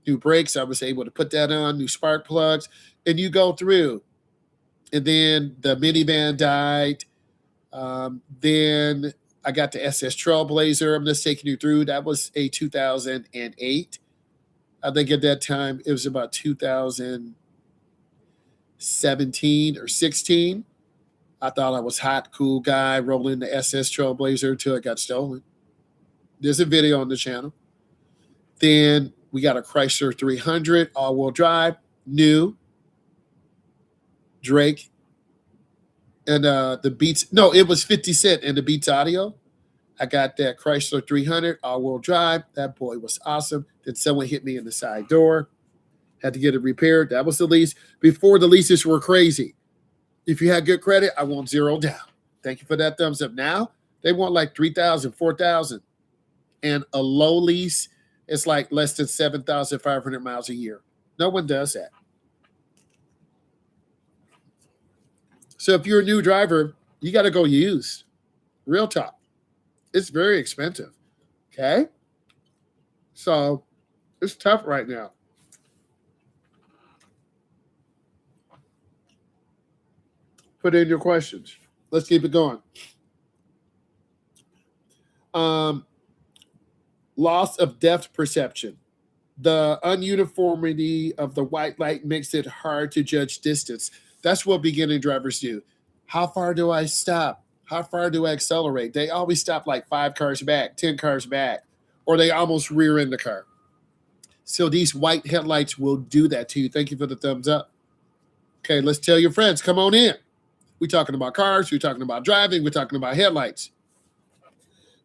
new brakes. I was able to put that on, new spark plugs, and you go through. And then the minivan died. Then I got the SS Trailblazer. I'm just taking you through. That was a 2008. I think at that time it was about 2017 or 16. I thought I was hot, cool guy rolling the SS Trailblazer until it got stolen. There's a video on the channel. Then we got a Chrysler 300 all-wheel drive, new. Drake and the Beats. No, it was 50 Cent and the Beats Audio. I got that Chrysler 300 all-wheel drive. That boy was awesome. Then someone hit me in the side door. Had to get it repaired. That was the lease. Before, the leases were crazy. If you had good credit, I want $0 down. Thank you for that thumbs up. Now, they want like $3,000, $4,000. And a low lease is like less than 7,500 miles a year. No one does that. So if you're a new driver, you got to go used. Real talk. It's very expensive. Okay? So it's tough right now. Put in your questions. Let's keep it going. Loss of depth perception. The ununiformity of the white light makes it hard to judge distance. That's what beginning drivers do. How far do I stop? How far do I accelerate? They always stop like 5 cars back, 10 cars back, or they almost rear end the car. So these white headlights will do that to you. Thank you for the thumbs up. Okay, let's tell your friends, come on in. We're talking about cars, we're talking about driving, we're talking about headlights.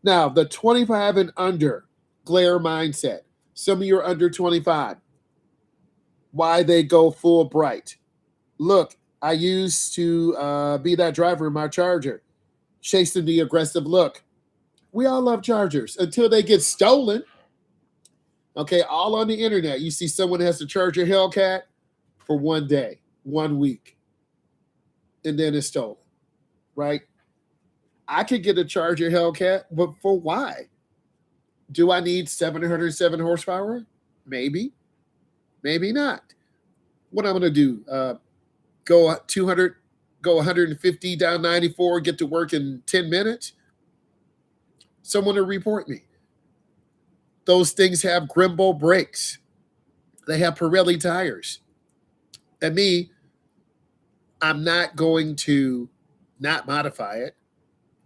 Now, the 25 and under glare mindset. Some of you are under 25. Why they go full bright? Look, I used to be that driver in my Charger, chasing the aggressive look. We all love Chargers until they get stolen. Okay, all on the internet. You see someone has a Charger Hellcat for one day, 1 week, and then it's stolen, right? I could get a Charger Hellcat, but for why? Do I need 707 horsepower? Maybe. Maybe not. What I'm going to do, go 200, go 150 down 94, get to work in 10 minutes? Someone to report me. Those things have Grimbo brakes. They have Pirelli tires. And me, I'm not going to not modify it.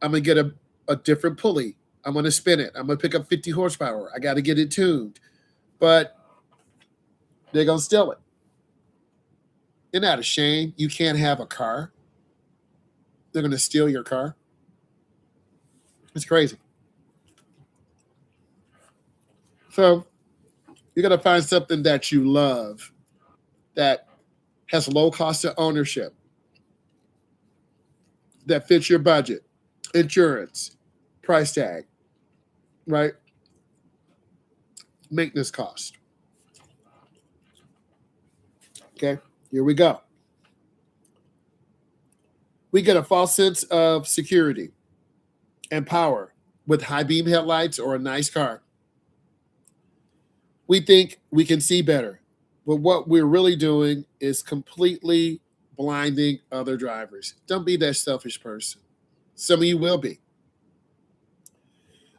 I'm going to get a different pulley. I'm going to spin it. I'm going to pick up 50 horsepower. I got to get it tuned. But they're going to steal it. Isn't that a shame? You can't have a car. They're going to steal your car. It's crazy. So you got to find something that you love that has low cost of ownership, that fits your budget, insurance, price tag, right? Maintenance cost. Okay, here we go. We get a false sense of security and power with high beam headlights or a nice car. We think we can see better, but what we're really doing is completely blinding other drivers. Don't be that selfish person. Some of you will be.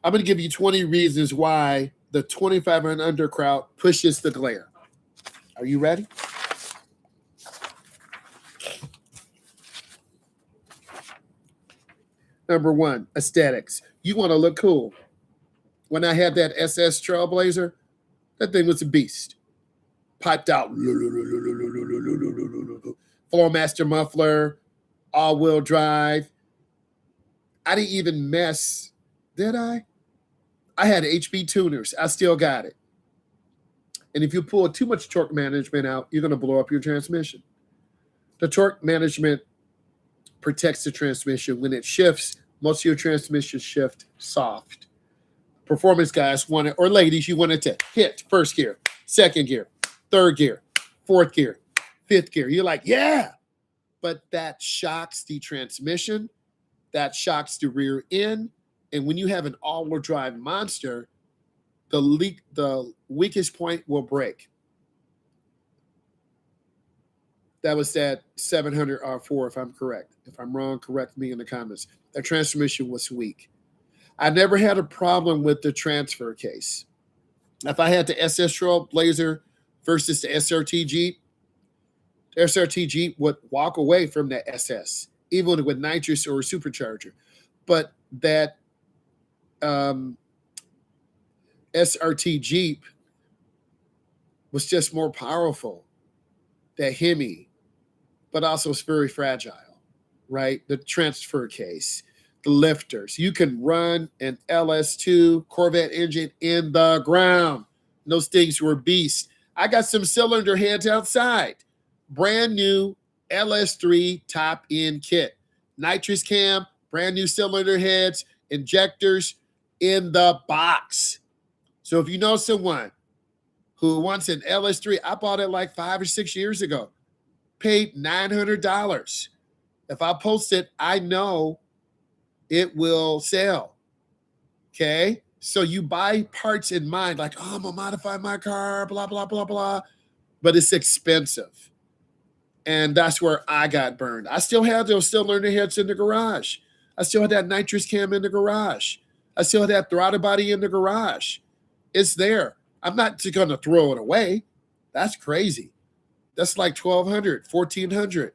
I'm going to give you 20 reasons why the 25 and under crowd pushes the glare. Are you ready? Number 1, aesthetics. You want to look cool. When I had that SS Trailblazer, that thing was a beast. Piped out. Flowmaster muffler, all-wheel drive. I didn't even mess, did I? I had HB tuners. I still got it. And if you pull too much torque management out, you're going to blow up your transmission. The torque management protects the transmission. When it shifts, most of your transmission shift soft. Performance guys want it, or ladies, you want it to hit first gear, second gear, third gear, fourth gear, fifth gear. You're like, yeah. But that shocks the transmission. That shocks the rear end. And when you have an all-wheel drive monster, the weakest point will break. That was that 700 R4, if I'm correct. If I'm wrong, correct me in the comments. That transmission was weak. I never had a problem with the transfer case. If I had the SS Trailblazer versus the SRT Jeep, the SRT Jeep would walk away from that SS, even with nitrous or a supercharger. But that SRT Jeep was just more powerful. That Hemi, but also it's very fragile, right? The transfer case, the lifters. You can run an LS2 Corvette engine in the ground. Those things were beasts. I got some cylinder heads outside. Brand new LS3 top end kit. Nitrous cam, brand new cylinder heads, injectors in the box. So if you know someone who wants an LS3, I bought it like 5 or 6 years ago. Paid $900. If I post it, I know it will sell. Okay? So you buy parts in mind, like, oh, I'm going to modify my car, blah, blah, blah, blah. But it's expensive. And that's where I got burned. I still have those cylinder heads in the garage. I still have that nitrous cam in the garage. I still have that throttle body in the garage. It's there. I'm not just going to throw it away. That's crazy. That's like $1,200, $1,400,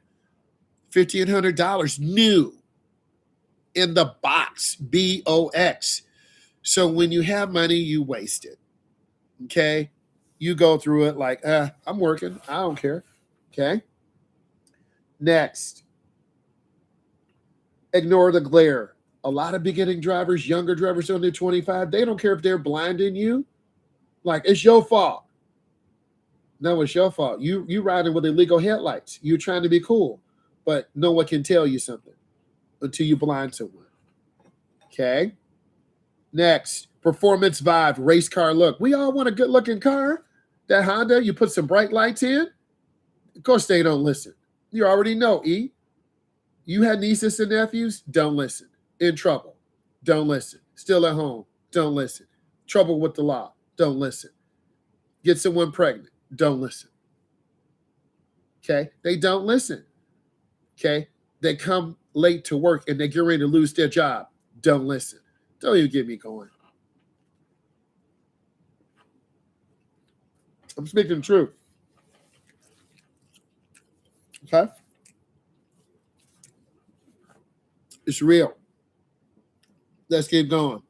$1,500 new in the box, BOX. So when you have money, you waste it. Okay? You go through it like, I'm working. I don't care. Okay? Next. Ignore the glare. A lot of beginning drivers, younger drivers under 25, they don't care if they're blinding you. Like, it's your fault. No, it's your fault. You riding with illegal headlights. You're trying to be cool, but no one can tell you something until you blind someone. Okay. Next, performance vibe, race car look. We all want a good looking car. That Honda, you put some bright lights in. Of course, they don't listen. You already know, E. You had nieces and nephews, don't listen. In trouble, don't listen. Still at home, don't listen. Trouble with the law, don't listen. Get someone pregnant, don't listen. Okay? They don't listen. Okay? They come late to work and they get ready to lose their job. Don't listen. Don't even get me going. I'm speaking the truth. Okay? It's real. Let's keep going.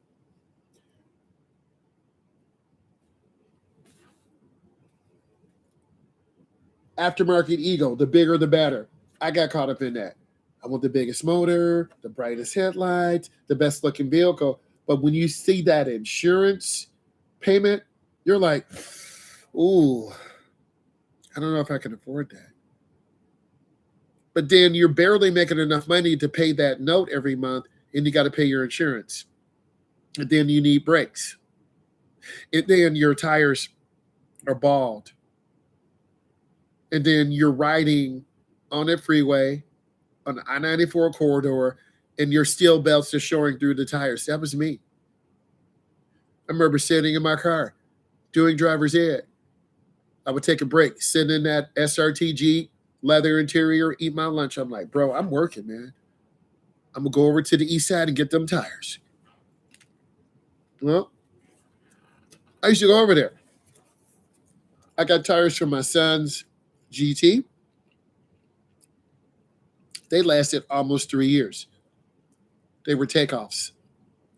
Aftermarket ego, the bigger the better. I got caught up in that. I want the biggest motor, the brightest headlights, the best looking vehicle. But when you see that insurance payment, you're like, ooh, I don't know if I can afford that. But then you're barely making enough money to pay that note every month, and you got to pay your insurance. And then you need brakes. And then your tires are bald. And then you're riding on a freeway, on the I-94 corridor, and your steel belts are showing through the tires. That was me. I remember sitting in my car, doing driver's ed. I would take a break, sit in that SRT Jeep, leather interior, eat my lunch. I'm like, bro, I'm working, man. I'm going to go over to the east side and get them tires. Well, I used to go over there. I got tires for my son's GT. They lasted almost 3 years. They were takeoffs.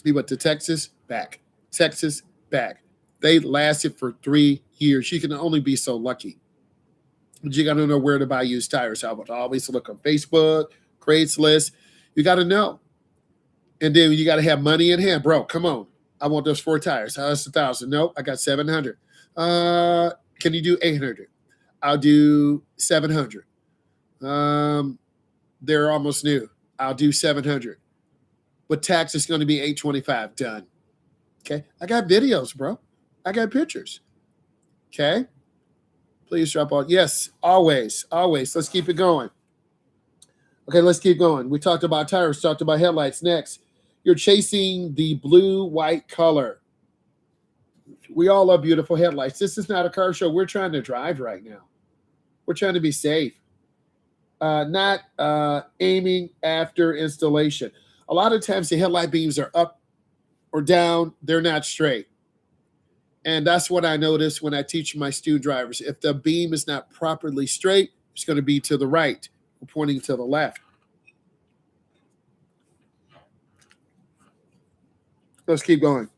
He went to Texas, back. Texas, back. They lasted for 3 years. You can only be so lucky. But you got to know where to buy used tires. I would always look on Facebook, Craigslist. You got to know. And then you got to have money in hand. Bro, come on. I want those 4 tires. That's $1,000. Nope, I got 700. Can you do 800? I'll do 700. They're almost new. I'll do 700. With tax, it's going to be 825. Done. Okay. I got videos, bro. I got pictures. Okay. Please drop all. Yes, always, always. Let's keep it going. Okay, let's keep going. We talked about tires, talked about headlights. Next, you're chasing the blue-white color. We all love beautiful headlights. This is not a car show. We're trying to drive right now. We're trying to be safe, not aiming after installation. A lot of times the headlight beams are up or down. They're not straight. And that's what I notice when I teach my student drivers. If the beam is not properly straight, it's going to be to the right or pointing to the left. Let's keep going.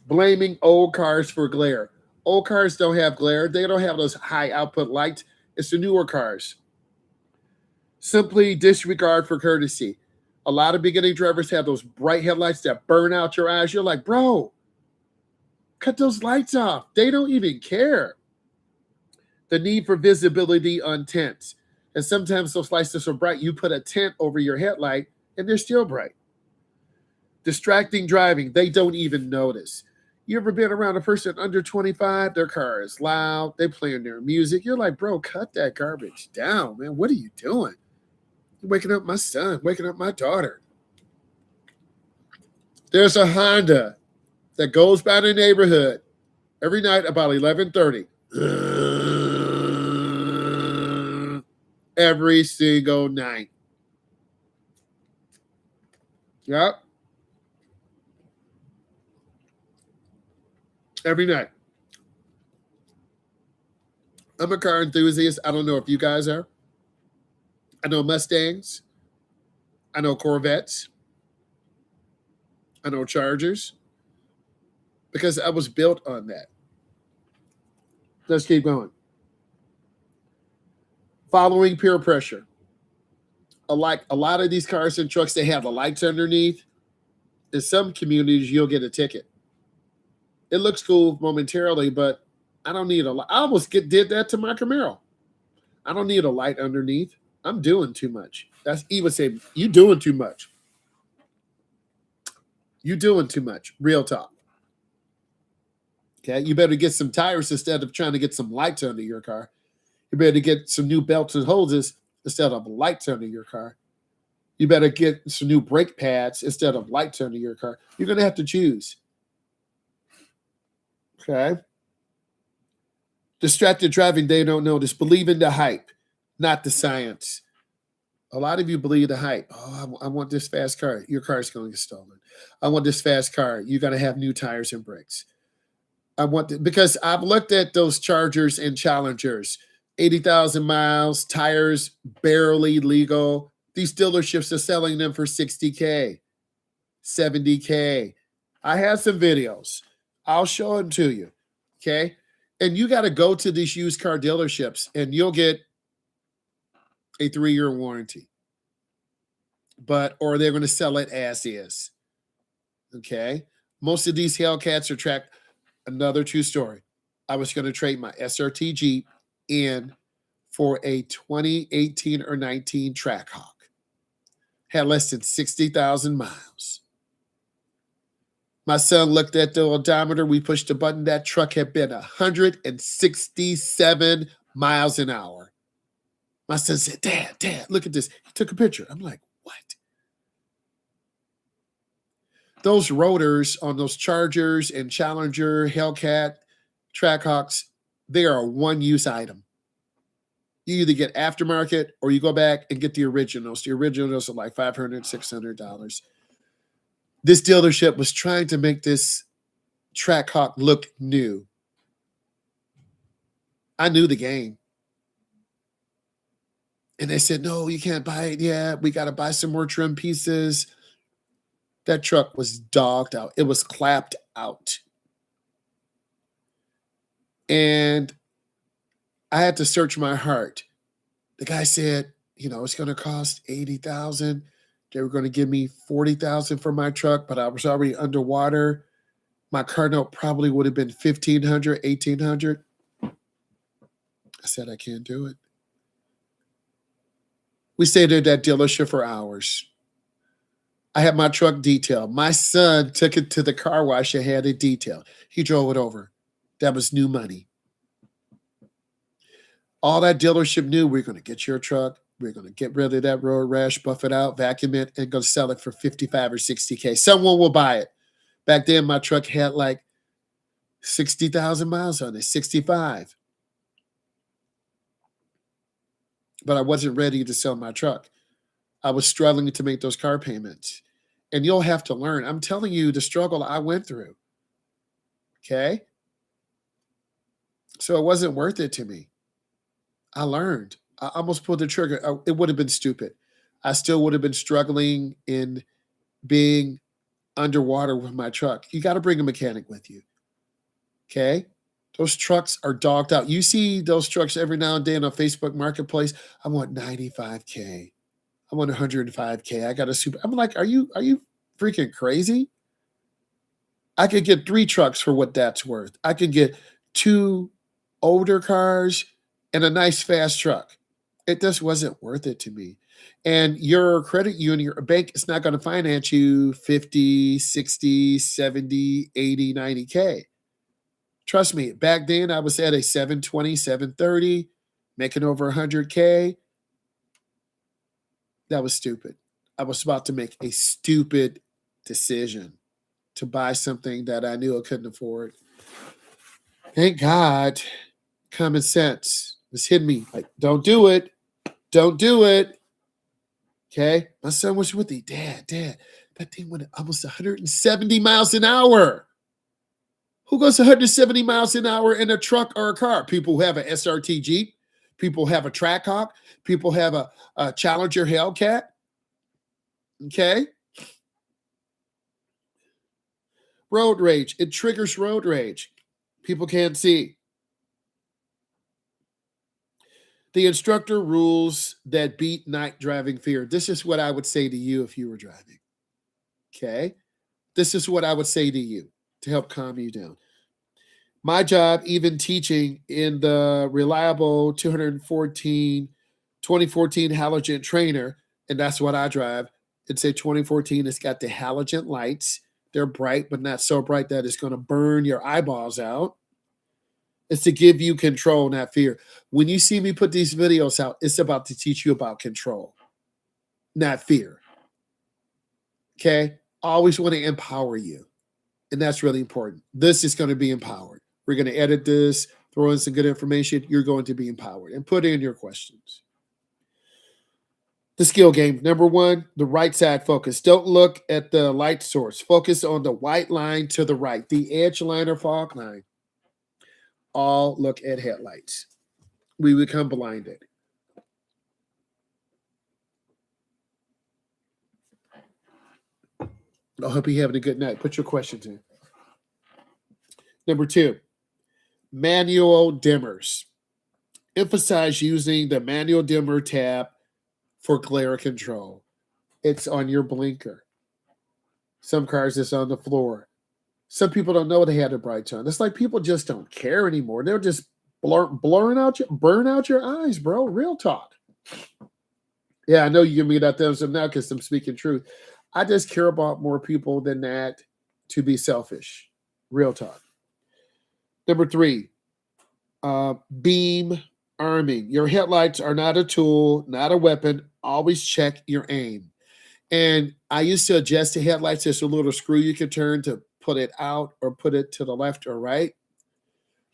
Blaming old cars for glare. Old cars don't have glare. They don't have those high output lights. It's the newer cars. Simply disregard for courtesy. A lot of beginning drivers have those bright headlights that burn out your eyes. You're like, bro, cut those lights off. They don't even care. The need for visibility on tents. And sometimes those lights are so bright, you put a tent over your headlight and they're still bright. Distracting driving. They don't even notice. You ever been around a person under 25? Their car is loud. They playing their music. You're like, bro, cut that garbage down, man. What are you doing? You're waking up my son, waking up my daughter. There's a Honda that goes by the neighborhood every night about 11:30. Every single night. Yep. Every night. I'm a car enthusiast. I don't know if you guys are. I know Mustangs. I know Corvettes. I know Chargers. Because I was built on that. Let's keep going. Following peer pressure. Like a lot of these cars and trucks, they have the lights underneath. In some communities, you'll get a ticket. It looks cool momentarily, but I don't need a light. I almost did that to my Camaro. I don't need a light underneath. I'm doing too much. That's even say, you doing too much. You doing too much. Real talk. Okay, you better get some tires instead of trying to get some lights under your car. You better get some new belts and hoses instead of lights under your car. You better get some new brake pads instead of lights under your car. You're going to have to choose. Okay. Distracted driving, they don't notice. Believe in the hype, not the science. A lot of you believe the hype. Oh, I want this fast car. Your car is going to get stolen. I want this fast car. You're going to have new tires and brakes. Because I've looked at those Chargers and Challengers, 80,000 miles, tires barely legal. These dealerships are selling them for $60K, $70K. I have some videos. I'll show them to you. Okay. And you got to go to these used car dealerships and you'll get a 3-year warranty. Or they're going to sell it as is. Okay. Most of these Hellcats are tracked. Another true story. I was going to trade my SRT Jeep in for a 2018 or 19 Trackhawk. Had less than 60,000 miles. My son looked at the odometer. We pushed a button. That truck had been 167 miles an hour. My son said, Dad, look at this. He took a picture. I'm like, what? Those rotors on those Chargers and Challenger, Hellcat, Trackhawks, they are a one-use item. You either get aftermarket or you go back and get the originals. The originals are like $500, $600. This dealership was trying to make this Trackhawk look new. I knew the game. And they said, no, you can't buy it yet. We got to buy some more trim pieces. That truck was dogged out. It was clapped out. And I had to search my heart. The guy said, it's going to cost $80,000. They were going to give me $40,000 for my truck, but I was already underwater. My car note probably would have been $1,500, $1,800. I said, I can't do it. We stayed at that dealership for hours. I had my truck detailed. My son took it to the car wash and had it detailed. He drove it over. That was new money. All that dealership knew, we're going to get your truck. We're going to get rid of that road rash, buff it out, vacuum it, and go sell it for 55 or 60K. Someone will buy it. Back then, my truck had like 60,000 miles on it, 65. But I wasn't ready to sell my truck. I was struggling to make those car payments. And you'll have to learn. I'm telling you the struggle I went through. Okay? So it wasn't worth it to me. I learned. I almost pulled the trigger. It would have been stupid. I still would have been struggling in being underwater with my truck. You got to bring a mechanic with you. Okay? Those trucks are dogged out. You see those trucks every now and then on Facebook Marketplace. I want 95K. I want 105K. I got a super. I'm like, are you freaking crazy? I could get 3 trucks for what that's worth. I could get 2 older cars and a nice fast truck. It just wasn't worth it to me. And your credit union, your bank is not going to finance you 50, 60, 70, 80, 90K. Trust me, back then I was at a 720, 730, making over 100K. That was stupid. I was about to make a stupid decision to buy something that I knew I couldn't afford. Thank God, common sense was hitting me like, don't do it. Don't do it. Okay? My son was with me. Dad, that thing went almost 170 miles an hour. Who goes 170 miles an hour in a truck or a car? People who have an SRT Jeep. People who have a Trackhawk. People who have a Challenger Hellcat. Okay? Road rage. It triggers road rage. People can't see. The instructor rules that beat night driving fear. This is what I would say to you if you were driving. Okay? This is what I would say to you to help calm you down. My job, even teaching in the reliable 2014 halogen trainer, and that's what I drive. It's a 2014. It's got the halogen lights. They're bright, but not so bright that it's going to burn your eyeballs out. It's to give you control, not fear. When you see me put these videos out, it's about to teach you about control, not fear. Okay? I always want to empower you. And that's really important. This is going to be empowered. We're going to edit this, throw in some good information. You're going to be empowered. And put in your questions. The skill game. Number 1, the right side focus. Don't look at the light source. Focus on the white line to the right, the edge line or fog line. All look at headlights. We become blinded. I hope you're having a good night. Put your questions in. Number 2, manual dimmers. Emphasize using the manual dimmer tab for glare control. It's on your blinker. Some cars, it's on the floor. Some people don't know they had the brights on. It's like people just don't care anymore. They're just burn out your eyes, bro. Real talk. Yeah, I know you give me that thumbs up now because I'm speaking truth. I just care about more people than that to be selfish. Real talk. Number 3, beam arming. Your headlights are not a tool, not a weapon. Always check your aim. And I used to adjust the headlights. There's a little screw you can turn to put it out or put it to the left or right.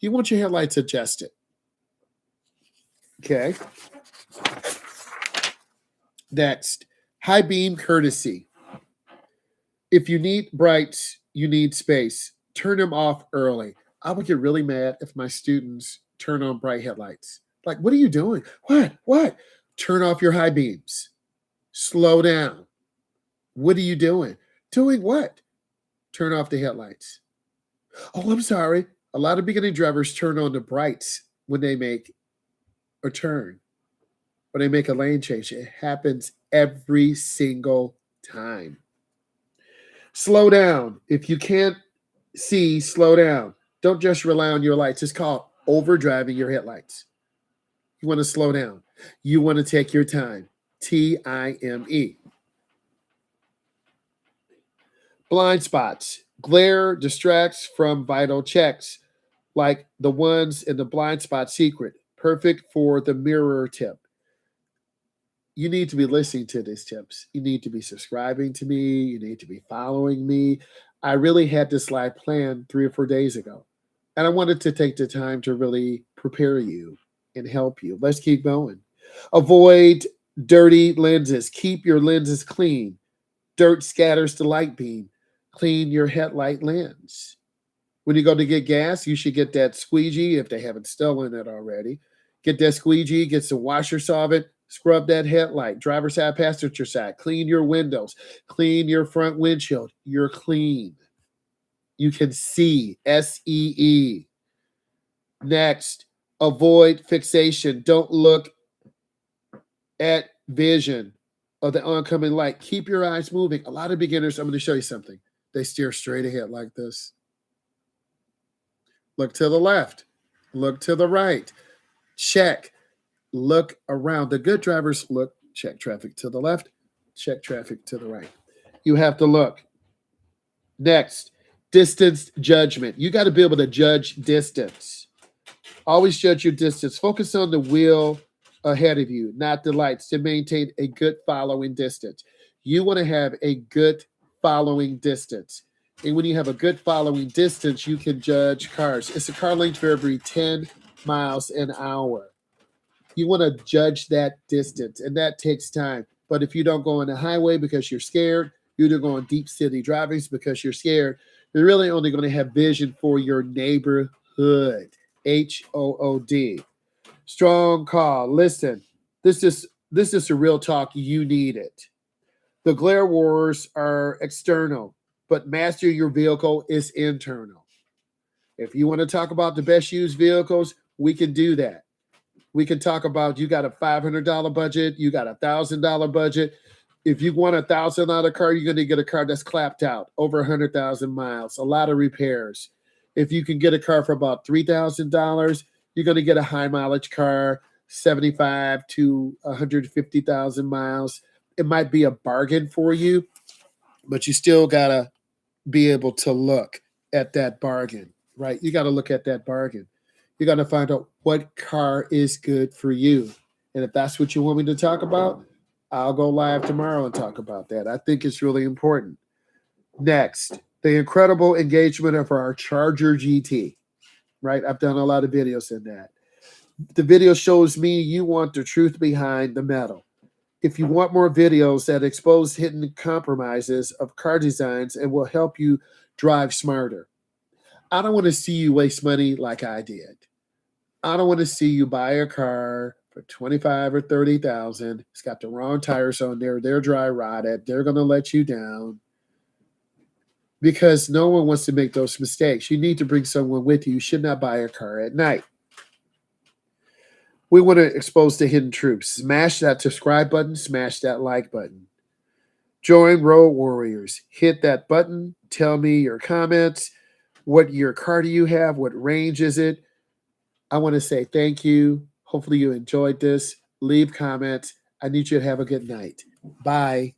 You want your headlights adjusted. Okay. Next, high beam courtesy. If you need brights, you need space. Turn them off early. I would get really mad if my students turn on bright headlights. Like, what are you doing? What? Turn off your high beams. Slow down. What are you doing? Doing what? Turn off the headlights. Oh, I'm sorry. A lot of beginning drivers turn on the brights when they make a turn, when they make a lane change. It happens every single time. Slow down. If you can't see, slow down. Don't just rely on your lights. It's called overdriving your headlights. You want to slow down. You want to take your time. Time. Blind spots. Glare distracts from vital checks, like the ones in the blind spot secret. Perfect for the mirror tip. you need to be listening to these tips. You need to be subscribing to me. You need to be following me. I really had this live planned 3 or 4 days ago. And I wanted to take the time to really prepare you and help you. Let's keep going. Avoid dirty lenses. Keep your lenses clean. Dirt scatters the light beam. Clean your headlight lens. When you go to get gas, you should get that squeegee if they haven't stolen it already. Get that squeegee, get some washer solvent, scrub that headlight, driver side, passenger side, clean your windows, clean your front windshield. You're clean. You can see, SEE. Next, avoid fixation. Don't look at vision of the oncoming light. Keep your eyes moving. A lot of beginners, I'm going to show you something. They steer straight ahead like this. Look to the left. Look to the right. Check. Look around. The good drivers look, check traffic to the left, check traffic to the right. You have to look. Next, distance judgment. You got to be able to judge distance. Always judge your distance. Focus on the wheel ahead of you, not the lights, to maintain a good following distance. You want to have a good following distance. And when you have a good following distance, you can judge cars. It's a car length for every 10 miles an hour. You want to judge that distance, and that takes time. But if you don't go on the highway because you're scared, you don't go on deep city drivings because you're scared, you're really only going to have vision for your neighborhood. HOOD. Strong call. Listen, this is a real talk. You need it. The glare wars are external, but master your vehicle is internal. If you want to talk about the best used vehicles, we can do that. We can talk about, you got a $500 budget, you got a $1,000 budget. If you want a $1,000 car, you're going to get a car that's clapped out, over 100,000 miles, a lot of repairs. If you can get a car for about $3,000, you're going to get a high mileage car, 75 to 150,000 miles. It might be a bargain for you, but you still got to be able to look at that bargain, right? You got to look at that bargain. You got to find out what car is good for you. And if that's what you want me to talk about, I'll go live tomorrow and talk about that. I think it's really important. Next, the incredible engagement of our Charger GT, right? I've done a lot of videos in that. The video shows me you want the truth behind the metal. If you want more videos that expose hidden compromises of car designs and will help you drive smarter, I don't want to see you waste money like I did. I don't want to see you buy a car for 25 or 30,000. It's got the wrong tires on there. They're dry rotted. They're going to let you down because no one wants to make those mistakes. You need to bring someone with you. You should not buy a car at night. We want to expose the hidden truths. Smash that subscribe button. Smash that like button. Join Road Warriors. Hit that button. Tell me your comments. What your car do you have? What range is it? I want to say thank you. Hopefully you enjoyed this. Leave comments. I need you to have a good night. Bye.